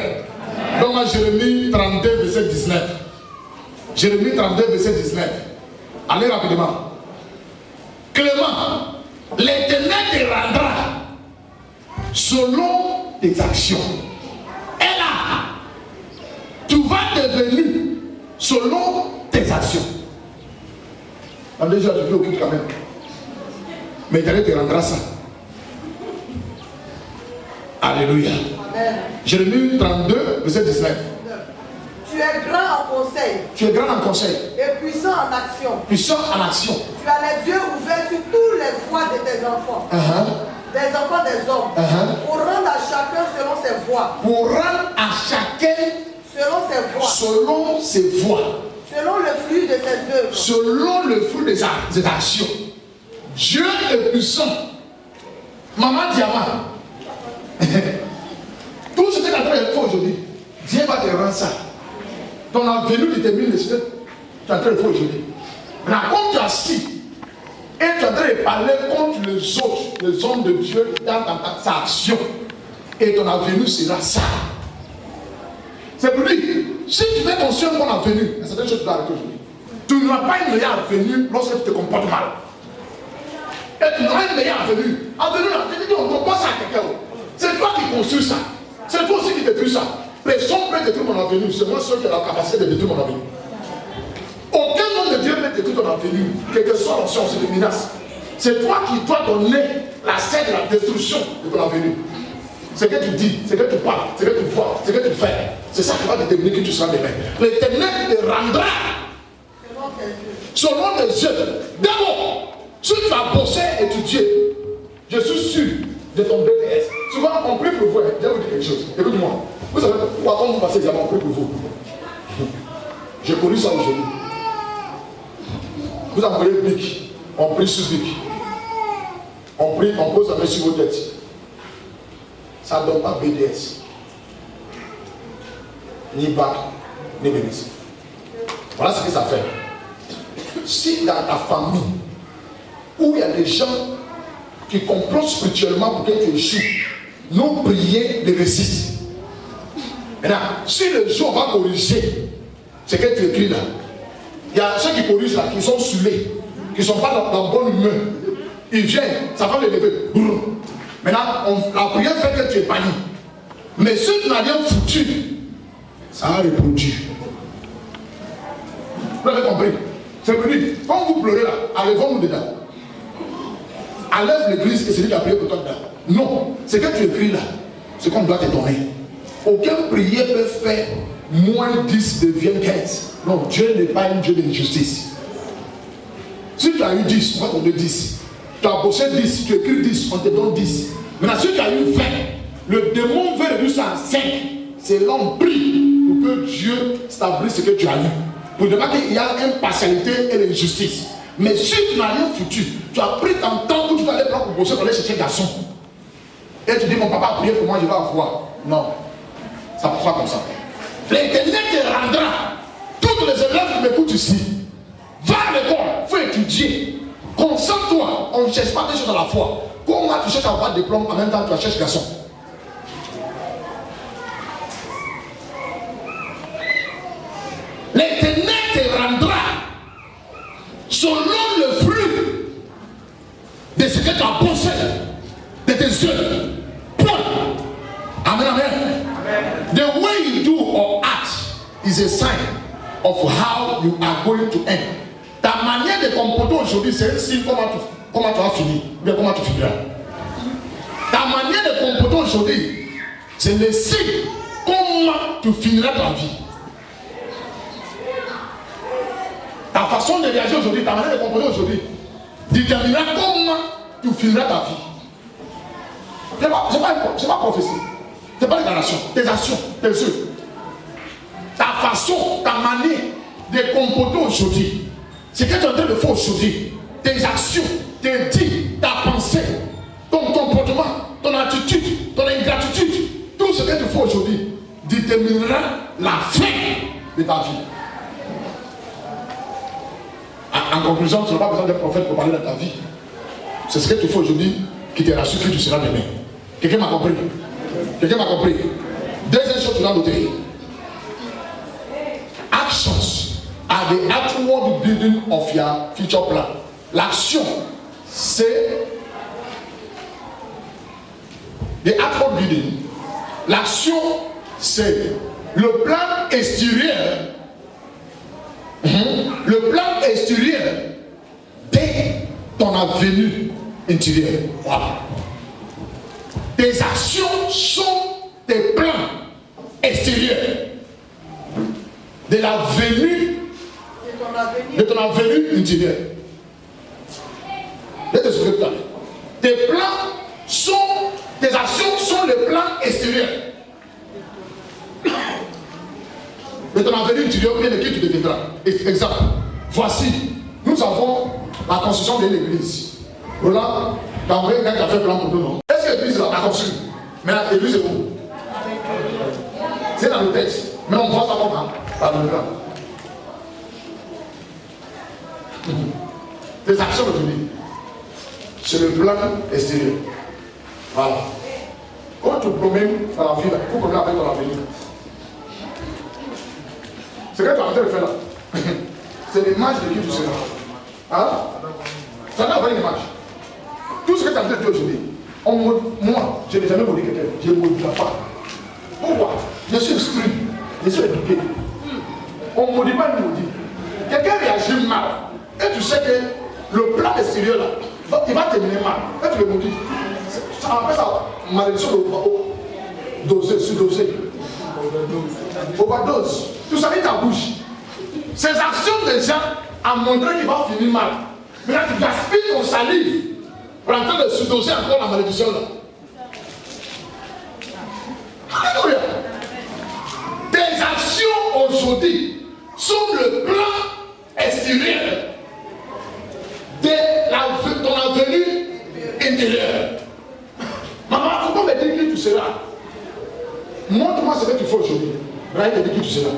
Donc, moi, Jérémie 32, verset 19. Jérémie 32, verset 19. Allez rapidement. Clément, l'Éternel te rendra selon tes actions. Et là, tu vas devenir selon tes actions. En déjà, je vais occuper quand même. Mais l'Éternel te rendra ça. Alléluia. Amen. Jérémie 32, verset 19. Tu es grand en conseil. Tu es grand en conseil. Et puissant en action. Puissant en action. Tu as les yeux ouverts sur tous les voies de tes enfants. Des enfants des hommes. Pour rendre à chacun selon ses voies. Pour rendre à chacun selon ses voies. Selon ses voies. Selon le flux de ses œuvres. Selon le flux de ses actions. Dieu est puissant. Maman Diamant. Tout ce que tu as fait aujourd'hui, Dieu va te rendre ça. Ton avenir détermine le ciel. Tu es en train de faire aujourd'hui. Maintenant, quand tu es assis et tu es en train de parler contre les autres, les hommes de Dieu dans ta action, et ton avenir sera ça. C'est pour dire, si tu fais conscient de ton avenir, il y a certaines choses que tu dois arrêter aujourd'hui. Tu n'auras pas une meilleure avenir lorsque tu te comportes mal. Et tu n'auras une meilleure avenir. Avenir, on ne doit pas ça à quelqu'un. C'est toi qui construis ça. C'est toi aussi qui détruis ça. Personne ne peut détruire mon avenir. C'est moi seul qui a la capacité de détruire mon avenir. Aucun homme de Dieu peut détruire ton avenir. Quelle que soit l'option, c'est une menace. C'est toi qui dois donner la scène de la destruction de ton avenir. Ce que tu dis, ce que tu parles, ce que tu vois, ce que tu fais, c'est ça qui va déterminer qui tu seras demain. L'Éternel te rendra selon tes yeux. D'abord, si tu as bossé et étudié, je suis sûr de ton BTS. Souvent, on prie pour vous. Je vais vous dire quelque chose. Écoute-moi. Vous savez pourquoi quand vous passez l'examen, on prie pour vous. J'ai connu ça aujourd'hui. Vous envoyez Bic. On prie sur Bic. On prie, on pose la main sur vos têtes. Ça ne donne pas BDS. Ni bac, ni bénéfice. Voilà ce que ça fait. Si dans ta famille, où il y a des gens qui complotent spirituellement pour que tu échoues, nos prières les résistent. Maintenant, si le jour va corriger ce que tu écris là, il y a ceux qui corrigent là, qui sont saoulés, qui ne sont pas dans bonne humeur. Ils viennent, ça va les lever. Maintenant, la prière fait que tu es banni. Mais si tu n'as rien foutu, ça a reproduit. Vous avez compris? C'est venu. Quand vous pleurez là, enlevons-nous dedans. Enlève l'église et c'est lui qui a prié pour toi dedans. Non, ce que tu écris là, c'est qu'on doit te donner. Aucune prière peut faire moins 10 devient 15. Non, Dieu n'est pas un Dieu d'injustice. Si tu as eu 10, on va te donner 10. Tu as bossé 10, tu écris 10, on te donne 10. Maintenant, si tu as eu 20, le démon veut réduire ça à 5. C'est l'homme prie pour que Dieu stablisse ce que tu as eu. Pour ne pas qu'il y a impartialité et l'injustice. Mais si tu n'as rien foutu, tu as pris ton temps où tu allais prendre pour bosser pour aller chercher un garçon. Et tu dis, mon papa a prié pour moi, je vais avoir. Non, ça ne passe pas comme ça. L'Éternel te rendra. Toutes les élèves qui m'écoutent ici, va à l'école, il faut étudier. Concentre-toi, on ne cherche pas des choses à la fois. Comment tu cherches à avoir des diplôme en même temps que tu cherches garçon? L'Éternel te rendra selon le fruit de ce que tu as bossé, de tes œuvres. Point. Amen, amen. The way you do or act is a sign of how you are going to end. Ta manière de comporter aujourd'hui, c'est un signe comment tu vas finir, bien comment tu finiras. Ta manière de comporter aujourd'hui, c'est le signe comment tu finiras ta vie. Ta façon de réagir aujourd'hui, ta manière de comporter aujourd'hui, déterminera comment tu finiras ta vie. C'est pas prophétie, c'est pas déclaration, tes actions, tes œuvres. Ta façon, ta manière de comporter aujourd'hui, ce que tu es en train de faire aujourd'hui, tes actions, tes dits, ta pensée, ton comportement, ton attitude, ton ingratitude, tout ce que tu fais aujourd'hui déterminera la fin de ta vie. En conclusion, tu n'as pas besoin d'un prophète pour parler de ta vie. C'est ce que tu fais aujourd'hui qui te rassure que tu seras demain. Quelqu'un m'a compris? Quelqu'un m'a compris? Deuxième chose, tu dois noter. Actions are the outward building of your future plan. L'action, c'est the outward building. L'action, c'est le plan extérieur. Le plan extérieur de ton avenue intérieure. Voilà. Tes actions sont tes plans extérieurs de la venue de ton avenue intérieure. Je te souviens tout à l'heure. Tes plans sont, tes actions sont les plans extérieurs de ton avenue intérieure, bien de qui tu deviendras. Exemple. Voici, nous avons la construction de l'église. Voilà, tu as envoyé quelqu'un qui a fait plan pour nous, non? Est-ce que l'église là a construit? Mais l'église est où? C'est dans le texte. Mais on voit ça comment? Par le plan. Tes actions aujourd'hui, c'est le plan extérieur. Voilà. Quand tu promènes dans la vie, il faut promèner avec ton avenir. Ce que tu es en train de faire là, c'est l'image de qui tu seras. Hein? Ça n'a pas une image. Tout ce que tu as en train de dire aujourd'hui, moi, je n'ai jamais maudit quelqu'un. Je ne maudis pas. Pourquoi? Je suis instruit. Je suis éduqué. On ne maudit pas une maudit. Quelqu'un réagit mal. Et tu sais que le plan extérieur là, il va terminer mal. Et tu le maudis. Ça appelle ça malédiction de doser, surdosé. Overdose. Tout ça est ta bouche. Ces actions des gens ont montré qu'il va finir mal. Mais là, tu gaspilles ton salive pour en train de surdoser encore la malédiction là. Alléluia. Tes actions aujourd'hui sont le plan extérieur de ton avenue intérieure. Maman, il ne faut pas me dire qui tu seras. Montre-moi ce que tu fais aujourd'hui. Là, il te dit qui tu seras.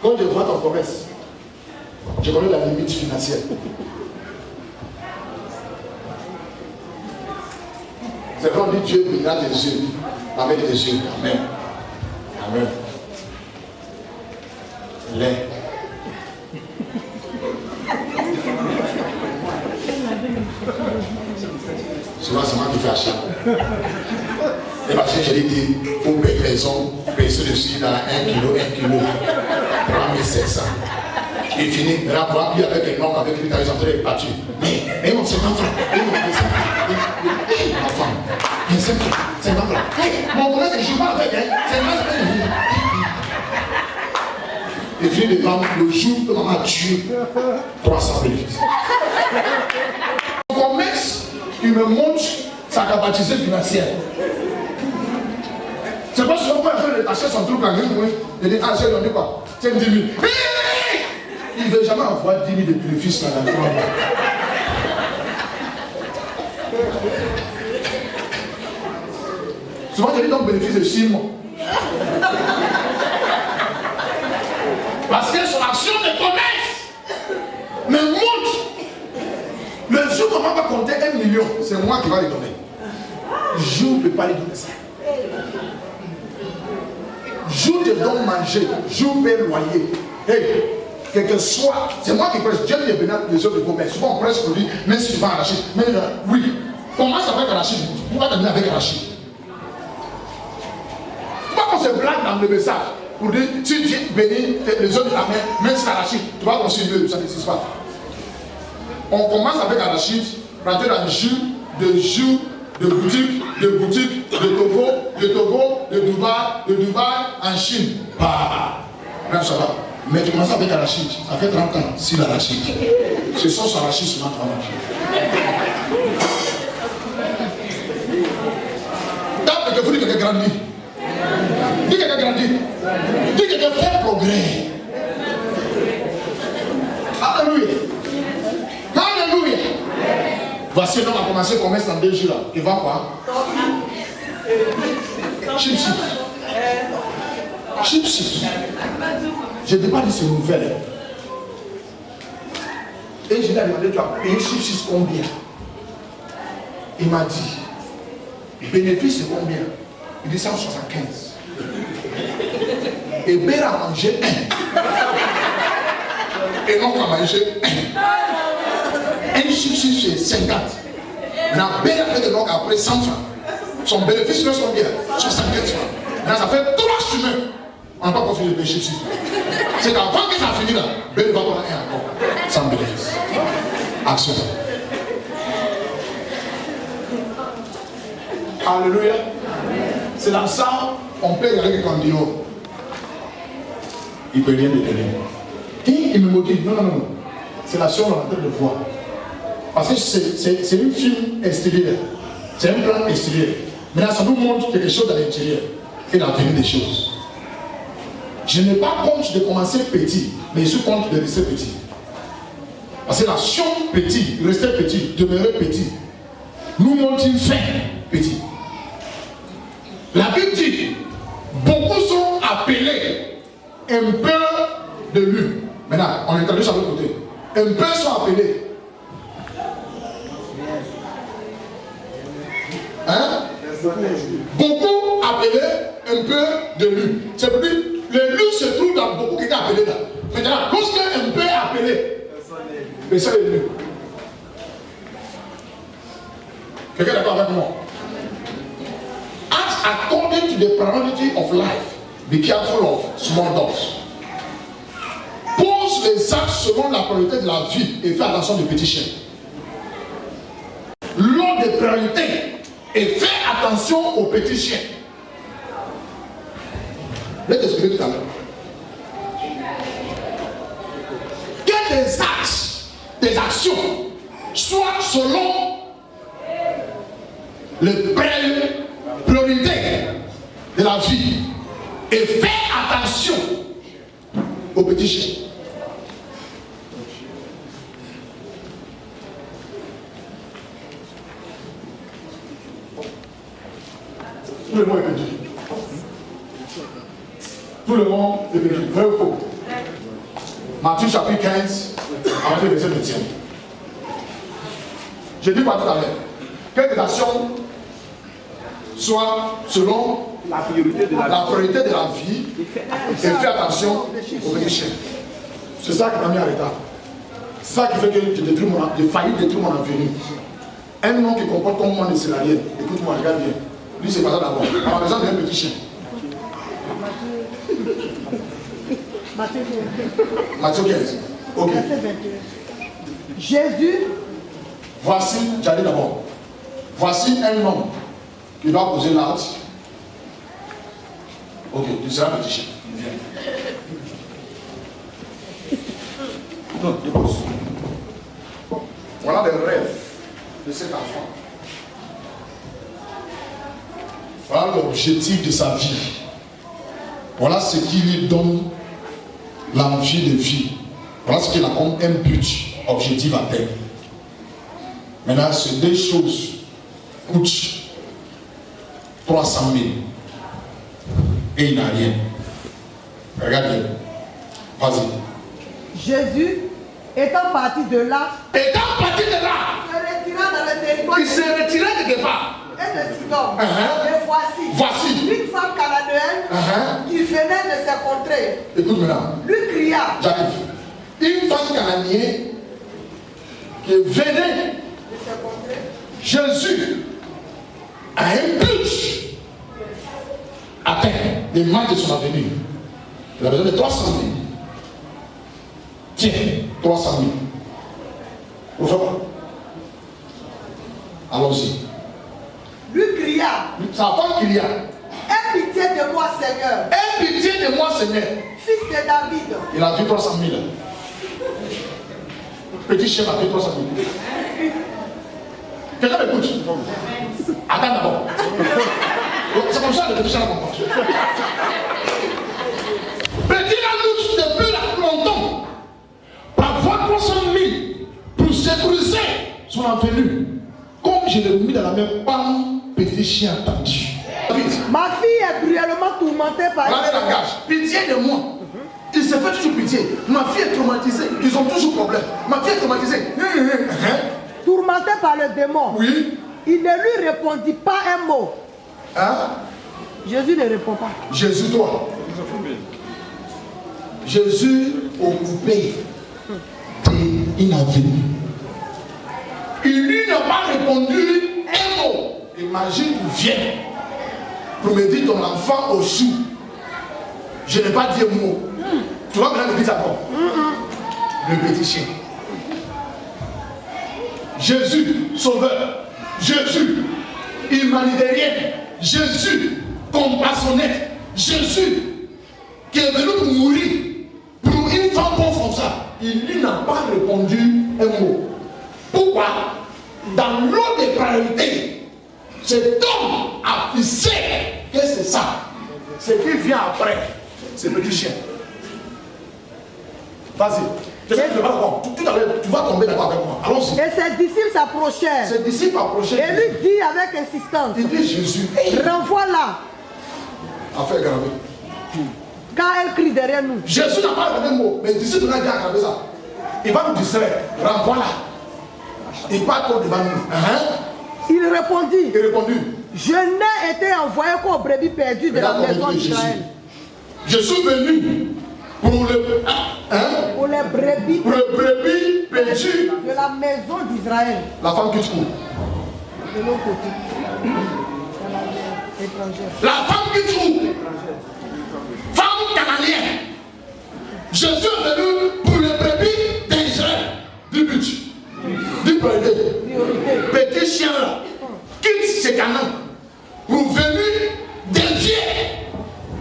Quand je vois ton commerce, je connais la limite financière. C'est quand on dit Dieu bénira tes yeux, avec tes yeux. Amen. Amen. Lait. C'est moi qui fais achat. Et parce que je l'ai dit, il faut payer les hommes Pesser dessus dans 1 kilo, 3700. Il finit, là, voir, il y avait des noms avec lui, ils sont en train de battre. Mais mon 50 francs, enfant, 50 francs. Mon collègue, je ne joue pas avec, hein, 50 francs. Et puis de prendre le jour que maman a tué 300 bénéfices. Mon commerce, il me montre sa capacité financière. C'est pas souvent qu'on fait acheter son truc à lui, il dit, ah, j'ai donné quoi? C'est 10 000. Il ne veut jamais avoir 10 000 de bénéfices dans la journée. Souvent, je dis donc bénéfice de 6 mois. Parce que son action de commerce me montre. Le jour où maman va compter 1 million, c'est moi qui va lui donner. Je ne peux pas lui donner ça. Je te donne manger, je paie le loyer. Hey, quel que soit, c'est moi qui prêche. Dieu les bénis les autres de vos mères. Souvent on prêche pour lui, même si tu vas arracher. Mais oui, commence avec Arachide. Pourquoi terminer avec Arachide? Pourquoi on se blague dans le message? Pour dire, si Dieu bénit les autres de la main, même si c'est Arachide, tu vas continuer, ça n'existe pas. On commence avec Arachide, rentrer dans le jus, de boutique, de Togo, de Dubaï, en Chine. Bah, même ça va. Mais tu commences avec Arachide, ça fait 30 ans, c'est l'Arachide. C'est son Arachide sur notre Arachide. D'abord, que vous dites que quelqu'un grandit. Dis que quelqu'un grandit. Dis que quelqu'un fait progrès. Alléluia. Alléluia. Voici un homme a commencé à commerce dans 2 jours là. Il vend quoi? Chips. Je ne t'ai pas dit c'est nouvelle. Et je lui ai demandé, tu as payé chips combien? Il m'a dit, le bénéfice c'est combien? Il dit 175. Et Ben a mangé 1. Et non, on a mangé 1. Un chips c'est 50. Maintenant, Ben a fait de l'or après 100 francs. Son bénéfice c'est combien? 75 francs. Maintenant, ça fait 3 chemins. On n'a pas continué de chips. C'est qu'avant que ça finisse là, Ben va prendre 1 encore. Sans bénéfice. Action. Alléluia. C'est dans ça, on peut regarder quelqu'un en dehors. Il ne peut rien détenir. Et il me motive. Non. C'est la chose qu'on est en train de voir. Parce que c'est une film extérieure. C'est un plan extérieur. Maintenant, ça nous montre quelque chose à l'intérieur et l'avenir des choses. Je n'ai pas compte de commencer petit, mais je suis compte de rester petit. Parce que l'action petit, rester petit, demeurer petit, nous montre une fin petit. La Bible dit, beaucoup sont appelés un peu de lui. Maintenant, on est traduit sur l'autre côté. Un peu sont appelés. Hein? Beaucoup appelés un peu de lui. C'est pour dire, le lui se trouve dans beaucoup qui est appelé là. Maintenant, lorsqu'un peu est appelé, personne n'est lui. Quelqu'un est d'accord avec moi? Act according to the priority of life. Be careful of small dogs. Pose les actes selon la priorité de la vie et fais attention aux petits chiens. L'ordre des priorités et fais attention aux petits chiens. Je vais t'expliquer tout à l'heure. Que des actes, des actions soient selon les priorités de la vie et fais attention aux petits chiens. Tout le monde est petit. Tout le monde est petit. Vrai ou faux? Matthieu chapitre 15, avec le verset 21. Je dis quoi tout à l'heure? Que des actions soient selon la priorité de la vie et fais attention aux petits chiens. C'est ça qui m'a mis en retard. C'est ça qui fait que j'ai failli détruire mon avenir. Un homme qui comporte comme moi des salariés, écoute-moi, regarde bien. Lui, c'est pas ça d'abord. On a besoin d'un petit chien. Matthieu Matthieu 15. Ok. verset 21. Jésus, Voici, j'allais d'abord. Voici un homme qui doit poser l'acte. Ok, tu seras petit chien. Viens. Non, dépose. Voilà les rêves de cet enfant. Voilà l'objectif de sa vie. Voilà ce qui lui donne l'envie de vie. Voilà ce qu'il a comme un but, objectif à terme. Maintenant, ces deux choses coûtent 300 000. Et il n'a rien. Regarde bien. Vas-y. Jésus, étant parti de là, Étant parti de là, se retira dans le territoire il s'est retiré de quelque part. et de Sidon. Uh-huh. Et voici, une femme cananéenne qui venait de ses contrées. Écoute maintenant. Lui cria. J'arrive. Une femme cananéenne qui venait De ses contrées. Jésus a un but atteint les marques de son avenir. Il a besoin de 300 000. Tiens, 300 000. Vous faites quoi? Allons-y. Lui cria. Sa femme cria. Aie pitié de moi, Seigneur, Aie pitié de moi, Seigneur. fils de David. Il a vu 300 000. Petit chien a fait 300 000. Quelqu'un m'écoute? Attends d'abord. C'est comme ça que le petit chien a compris. Petit la lutte depuis longtemps pour avoir 300 000 pour sécuriser son avenue. Comme je l'ai mis dans la même panne, petit chien attendu. Ma fille est cruellement tourmentée par Regardez la gage. Pitié de moi. Il se fait toujours pitié. Ma fille est traumatisée. Ils ont toujours problème. Ma fille est traumatisée. tourmentée par le démon. Oui. Il ne lui répondit pas un mot. Hein? Jésus ne répond pas. Jésus, toi. Jésus occupé d'une avenue. Il lui n'a pas répondu un mot. Imagine, tu viens pour me dire ton enfant au chou. Je n'ai pas dit un mot. Tu vas maintenant me dire d'accord. Le petit chien. Jésus, sauveur. Jésus, humanitérien. Jésus, compassionné. Jésus, qui est venu pour mourir pour une femme pauvre comme ça. Il lui n'a pas répondu un mot. Pourquoi? Dans l'ordre des priorités, cet homme a fixé que c'est ça. Ce qui vient après, c'est le petit chien. Vas-y. Je sais que tu vas d'accord. Tout à l'heure, tu vas tomber d'accord avec moi. Allons-y. Et ses disciples s'approchèrent. Ses disciples approchaient. Et lui dit avec insistance, Il dit Jésus. renvoie-la, Affaire gravée. car elle crie derrière nous. Jésus n'a pas le même mot, mais les disciples n'ont pas aggravé ça. Il va nous distraire. Renvoie-la. Il part trop devant nous. Il répondit, Il répondit. je n'ai été envoyé qu'aux brebis perdues de la Regarde maison comment il dit d'Israël. Je suis venu pour le Pour les brebis brebis perdu. de la maison d'Israël. La femme qui te court. De l'autre côté. Étrangère. La femme qui te court. Femme cananéenne. Jésus est venu pour les brebis d'Israël. Du but. Du priorité. Petit chien là. Quitte ces canons. Pour venir dévier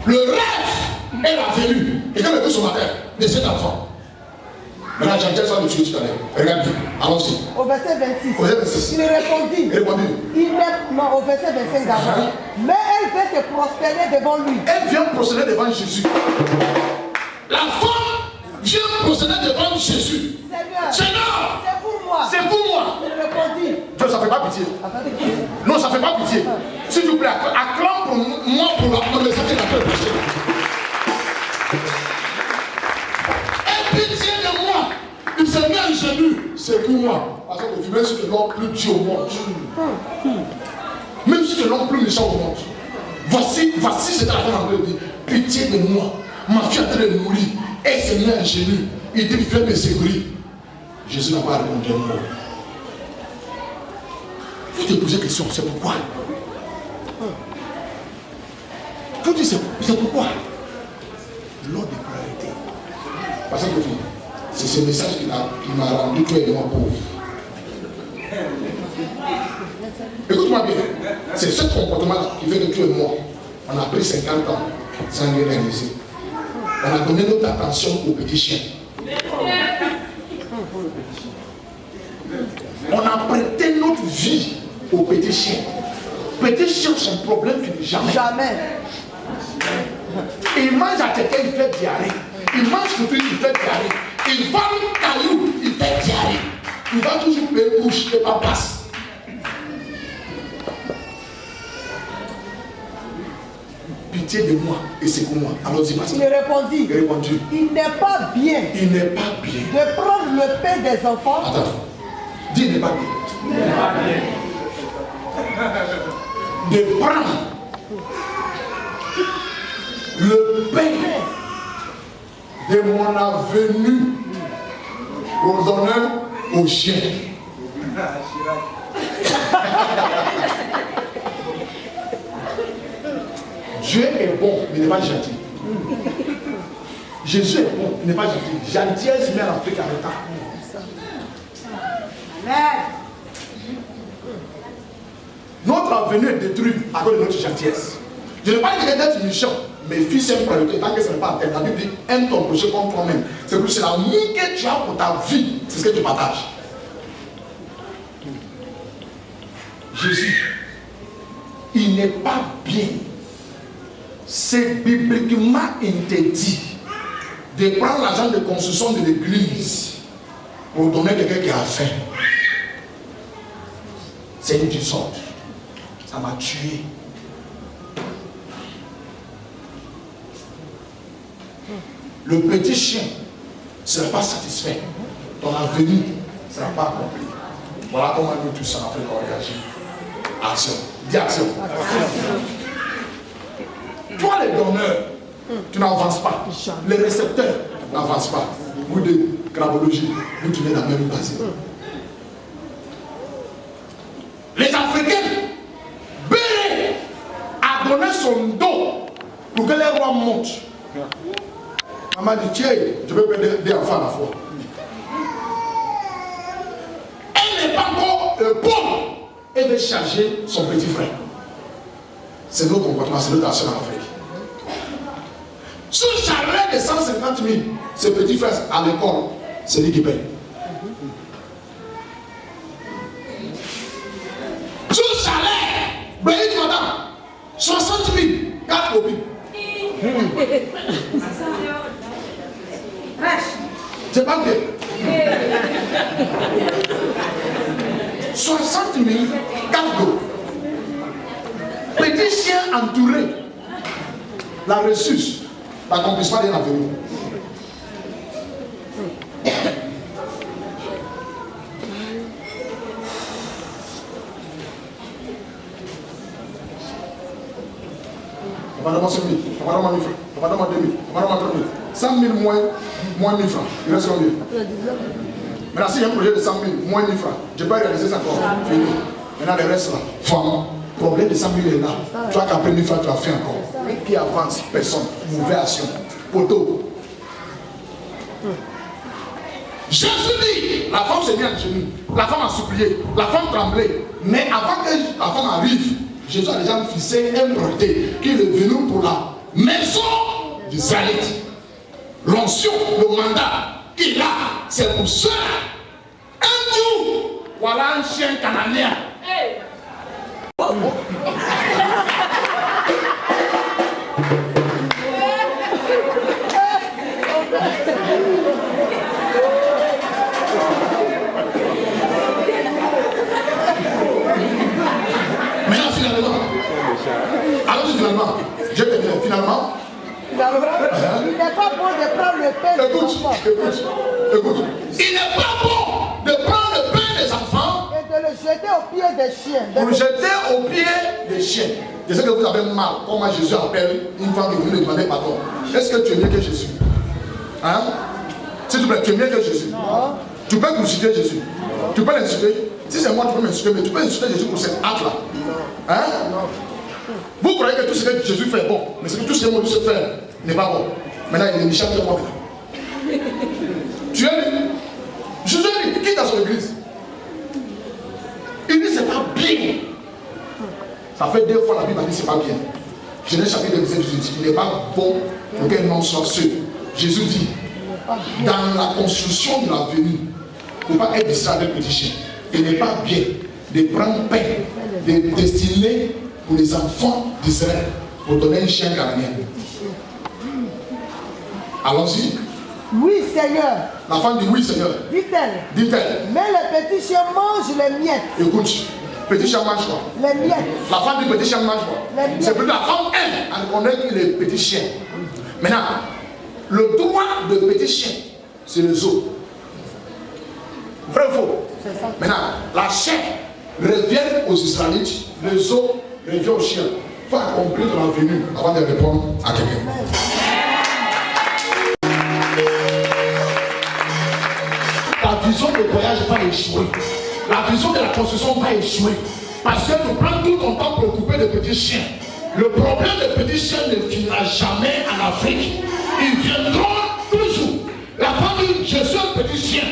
le rêve et la venue. Et quand le plus ce matin de cet enfant. Maintenant, j'entends ça de tuer tout à l'heure. Regarde bien. Allons-y. Au verset 26. Au verset 26. Il répondit. Il répondit. Non, au verset 25 d'abord. Mais elle veut se prosterner devant lui. Elle vient procéder devant Jésus. La femme vient procéder devant Jésus. Seigneur, Seigneur, c'est pour moi. c'est pour moi. Il répondit. Dieu, ça ne fait pas pitié. Attendez. Non, ça ne fait pas pitié. S'il vous plaît, acclame pour moi pour le message qu'il a fait prêcher. Aie pitié de moi. Il s'est mis à genoux. C'est pour moi. Parce que même si tu es l'homme plus Dieu au monde. Même si tu es l'homme plus méchant au monde. Voici c'est la femme en dit. Pitié de moi. Ma fille est en train de mourir. Elle s'est mis à genoux. Il dit, viens me secourir. Jésus n'a pas répondu un mot. Il faut te poser question, c'est pourquoi? Il faut dire, c'est pourquoi? l'ordre de priorité. Parce que c'est ce message qui m'a rendu toi et moi pauvre. Écoute-moi bien, c'est ce comportement-là qui fait que tu et moi, on a pris 50 ans sans rien réaliser. On a donné notre attention aux petits chiens. On a prêté notre vie aux petits chiens. Petits chiens, son problème finit jamais. Jamais. Il mange à quelqu'un, il fait diarrhée. Il mange surtout, il fait diarrhée. Il va le caillou, il fait diarrhée. Il va toujours payer couche et pas place. Pitié de moi et c'est pour moi. Alors dis moi ça. Il répondit. Il répondit. Il n'est pas bien Il n'est pas bien. de prendre le pain des enfants. Attends. Dis il n'est pas bien. Il n'est pas bien. De prendre le pain de mon avenue pour donner aux chiens. Dieu est bon, mais il n'est pas gentil. Jésus est bon, il n'est pas gentil. Gentillesse met en Afrique en retard. Amen. Notre avenir est détruit à cause de notre gentillesse. Je ne parle pas d'être méchant, mais fils et priorité, tant que ce n'est pas atteint. La Bible dit aime ton prochain comme toi-même. C'est que c'est l'amour que tu as pour ta vie, c'est ce que tu partages. Jésus, il n'est pas bien. C'est bibliquement interdit de prendre l'argent de construction de l'église pour donner à quelqu'un qui a faim. C'est une désordre. Ça m'a tué. Le petit chien ne sera pas satisfait. Ton avenir ne sera pas accompli. Voilà comment nous tous en Afrique on réagit. Action. Dis action. Toi les donneurs, tu n'avances pas. Les récepteurs n'avancent pas. Vous de crabologie, vous tournez dans la même base. Les Africains, Béré a donné son dos pour que les rois montent. Maman dit, tiens, je veux perdre des enfants à la fois. Elle n'est pas encore bonne. Elle veut charger son petit frère. C'est notre comportement, c'est notre action en Afrique. Sous salaire de 150 000, ce petit frère à l'école, c'est lui qui paye. Sous salaire, Béni madame, 60 000, 4 copies. C'est pas bien. 60 000, 4 copies. Petit chien entouré, la ressource, l'accomplissement de l'avenir. On va demander 5 000, on va demander 1 000 francs, on va demander 2 000, on va demander 3 000. 100 000 moins 1 000 francs, il reste combien? Maintenant, si j'ai un projet de 100 000 moins 1 000 francs, je peux réaliser ça encore. Fini. Maintenant, le reste là, femme, problème de 100 000 est là. Tu vois qu'après 1 000 francs, tu as fait encore. Qui avance, personne, mauvaise action. Poteau. Jésus dit, la femme s'est mise à genoux, la femme a supplié, la femme tremblait. Mais avant que la femme arrive, Jésus a déjà fixé un priorité qui est venu pour la maison d'Israël. L'onction, le mandat qu'il a, c'est pour cela. Un jour, voilà un chien canadien. Hey. Maintenant, finalement, je te dis, finalement, Il n'est pas bon de prendre le pain des enfants. écoute. Il n'est pas bon de prendre le pain des enfants Et de le jeter aux pieds des chiens. pour le jeter aux pieds des chiens. Je sais que vous avez mal, comment Jésus appelle une femme qui vous demander pardon. Est-ce que tu es mieux que Jésus? Hein? S'il te plaît, tu es mieux que Jésus? Non. Tu peux insulter Jésus? Non. Tu peux l'insulter? Si c'est moi, tu peux m'insulter, mais tu peux insulter Jésus pour cet acte-là. Hein? Non. Vous croyez que tout ce que Jésus fait est bon, mais c'est que tout ce que moi je sais faire n'est pas bon. Maintenant, il est méchant de moi. Tu es lui. Je suis lui. Qui est dans son église? Il dit c'est pas bien. Ça fait 2 fois la Bible a dit c'est pas bien. Genèse chapitre 27, Jésus dit il n'est pas bon pour qu'un homme soit seul. Jésus dit dans la construction de la venue, il ne faut pas être distrait avec le petit chien. Il n'est pas bien de prendre pain, de destiner pour les enfants d'Israël pour donner un chien ghanéen. Allons-y. Oui, Seigneur. La femme dit oui, Seigneur. Dit-elle. Dit-elle. Mais le petit chien mange les miettes. Écoute, petit chien mange quoi? Les miettes. La femme dit petit chien mange quoi? C'est plus la femme, elle connaît que les petits chiens. Maintenant, le droit de petit chien, c'est le zoo. Vrai ou faux? Maintenant, la chair revient aux Israélites, le zoo revient aux chiens. Il faut accomplir la venue avant de répondre à quelqu'un. La vision de voyage va échouer. La vision de la construction va échouer. Parce que tu prends tout ton temps pour occuper de petits chiens. Le problème des petits chiens ne finira jamais en Afrique. Ils viendront toujours. La femme dit, je suis un petit chien.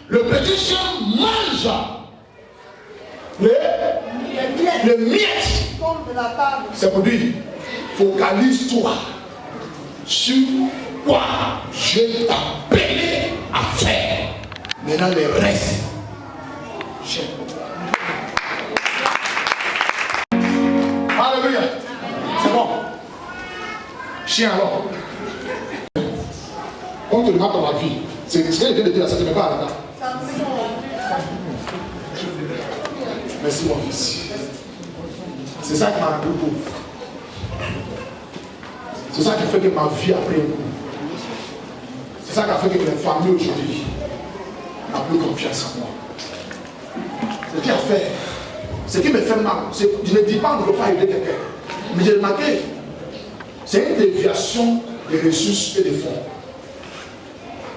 Le petit chien mange les miettes. Tombe de la table. C'est pour dire, focalise-toi sur quoi je t'ai appelé à faire. Maintenant, les restes, chien. Alléluia. C'est bon. Chien alors. Quand tu regardes dans la vie, c'est ce que je viens de dire, ça ne te met pas à la table. Merci mon fils. C'est ça qui m'a rendu pauvre. C'est ça qui fait que ma vie a pris un coup. C'est ça qui a fait que les familles aujourd'hui n'ont plus confiance en moi. Ce qui a fait, ce qui me fait mal, je ne dis pas que je ne veux pas aider quelqu'un, mais j'ai remarqué, c'est une déviation des ressources et des fonds.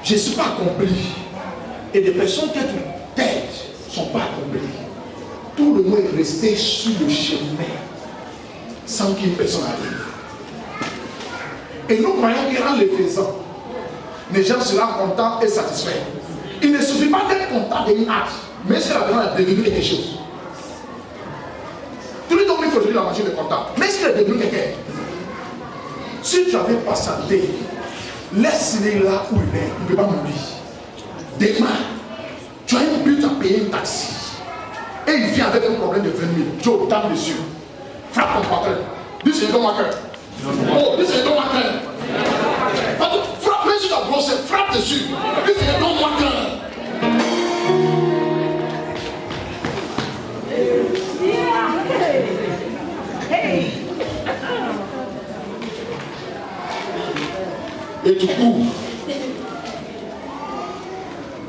Je ne suis pas accompli. Et des personnes qui t'aident ne sont pas accomplies. Tout le monde est resté sur le chemin sans qu'une personne arrive. Et nous croyons qu'en le faisant, les gens seront contents et satisfaits. Il ne suffit pas d'être content d'une acte, mais c'est la personne a devenu quelque chose. Tous les gens il faut dire la machine est content. Mais est-ce qu'il est devenu quelqu'un? Si tu avais pas santé, laisse-le là où il est, il ne peut pas mourir. Demain, tu as un but à payer un taxi. Et il vient avec un problème de 20 000. Tu as dessus. Frappe ton patron. Dis c'est ton matin. Oh, dis c'est ton matin. Frappe, même si tu as brossé, frappe dessus. Dis c'est ton matin. Et du coup,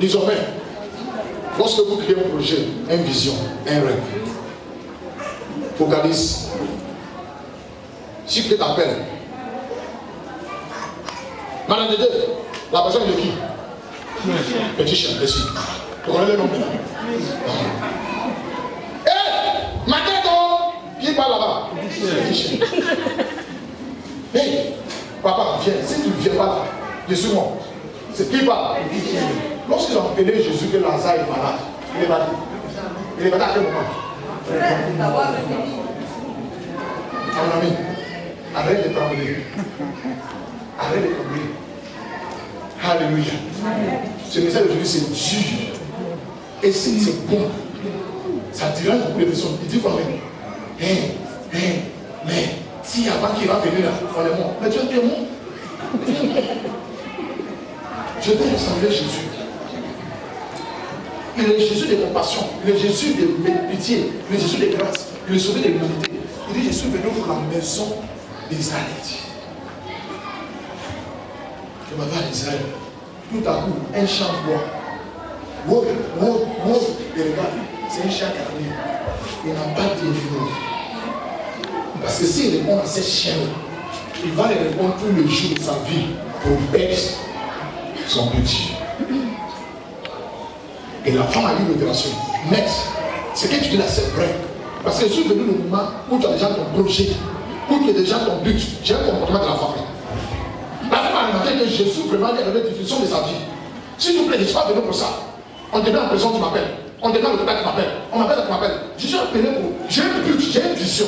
désormais, lorsque vous créez un projet, une vision, un rêve, focalise. Si tu t'appelles, Madame Dédé, la personne de qui? Petit chien, ici. Tu connais le nom? Hé, Matéto, qui parle là-bas? Petit chien. Hé, papa, viens. Si tu ne viens pas là, je suis moi. C'est qui parle? Lorsqu'ils ont appelé Jésus que Lazare est malade, il est malade. Il est malade à quel moment? Mon ami, arrête de trembler. Arrête de trembler. Alléluia. Ce message d'aujourd'hui, c'est dur. Et c'est bon. Ça dira beaucoup de personnes. Il dit quoi même? Mais si avant qu'il va venir là, on est mort. Mais Dieu est mort. Je vais ressembler Jésus. Il est Jésus de compassion, il est Jésus de pitié, il est Jésus de grâce, il est sauvé de l'humanité. Il dit je suis venu pour la maison d'Israël. Je m'en vais à Israël. Tout à coup, un chant boit. Wow, et regarde, c'est un chien carné. Il n'a pas de niveau. Parce que s'il répond à ces chiens-là, il va les répondre tous les jours de sa vie pour perdre son but. Et la femme a eu une révélation. Mais ce que tu dis là, c'est vrai. Parce que je suis venu le moment où tu as déjà ton projet, où tu as déjà ton but. J'ai un comportement de la femme. La femme a remarqué que Jésus vraiment il y avait des diffusions de sa vie. S'il vous plaît, je ne suis pas venu pour ça. On te met en prison, tu m'appelles. On te met à l'hôpital, tu m'appelles. On m'appelle, tu m'appelles. Je suis appelé pour. J'ai un but, j'ai une vision.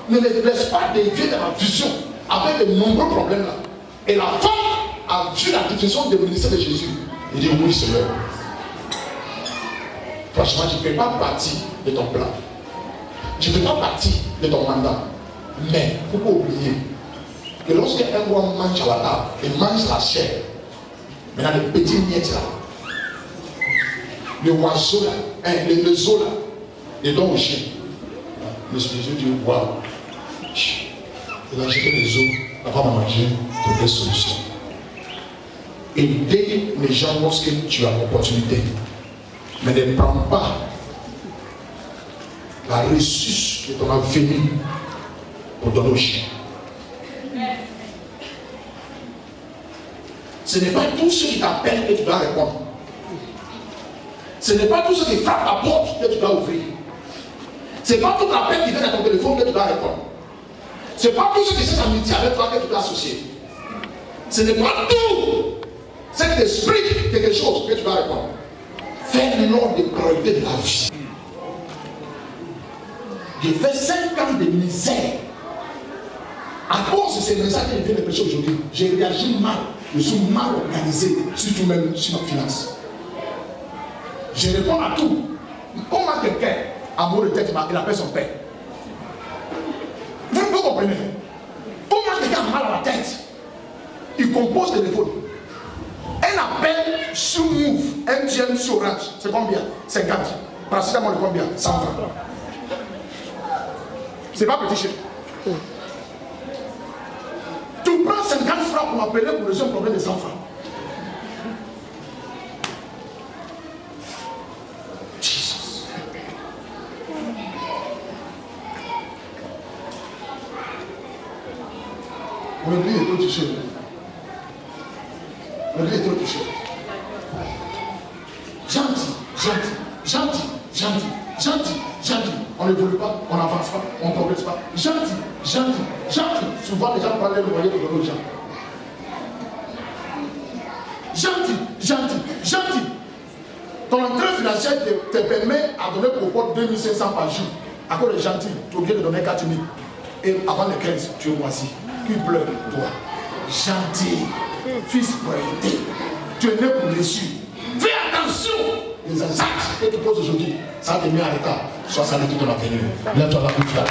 Ne me laisse pas dévier de ma vision avec de nombreux problèmes là. Et la femme a vu la diffusion du ministère de Jésus. Il dit oui, Seigneur. Franchement, je ne fais pas partie de ton plan. Je ne fais pas partie de ton mandat. Mais il ne faut pas oublier que lorsqu'un roi mange à la table, il mange la chair. Maintenant, les petits miettes là, le oiseau là, les os là, les dents au chien. Le Jésus dit waouh. Il a jeté les os, la femme a mangé, trouver des solutions. Aider les gens lorsque tu as l'opportunité. Mais ne prends pas la ressource de ton avenir pour donner au chien. Ce n'est pas tous ceux qui t'appellent que tu dois répondre. Ce n'est pas tous ceux qui frappent la porte que tu dois ouvrir. Ce n'est pas tout l'appel qui vient à ton téléphone que tu dois répondre. Ce n'est pas tous ceux qui sont amitié avec toi que tu dois associer. Ce n'est pas tout ce qui t'explique quelque chose que tu dois répondre. Fais l'ordre des priorités de la vie. J'ai fait 5 ans de misère. À cause de ces messages que je viens de prêcher aujourd'hui, j'ai réagi mal. Je suis mal organisé, surtout même sur ma finance. Je réponds à tout. Comment quelqu'un, amour de tête, il appelle son père? Vous comprenez? Comment quelqu'un a mal à la tête? Il compose le téléphone. Un appel sur Move, MTN sur Orange, c'est combien? 50. Paracétamol de combien? 100 francs. C'est pas petit chèque. Tu prends 50 francs pour m'appeler pour résoudre un problème de 100 francs. Jesus. Mon église est trop touchée. Mon église est trop touchée. Gentil. On n'évolue pas, on n'avance pas, on ne progresse pas. Gentil. Souvent les gens parlent de loyer pour donner aux gens. Gentil. Ton entrée financière te permet à donner pour 2500 par jour. À cause de gentil, tu es obligé de donner 4000. Et avant les 15, tu es moisi. Qui pleure, toi. Gentil. Fils priorité. Tu es né pour réussir. Fais attention. Les actes que tu poses aujourd'hui, ça te met à l'état. Sois salué tout ton avenir. Lève-toi la bouche là.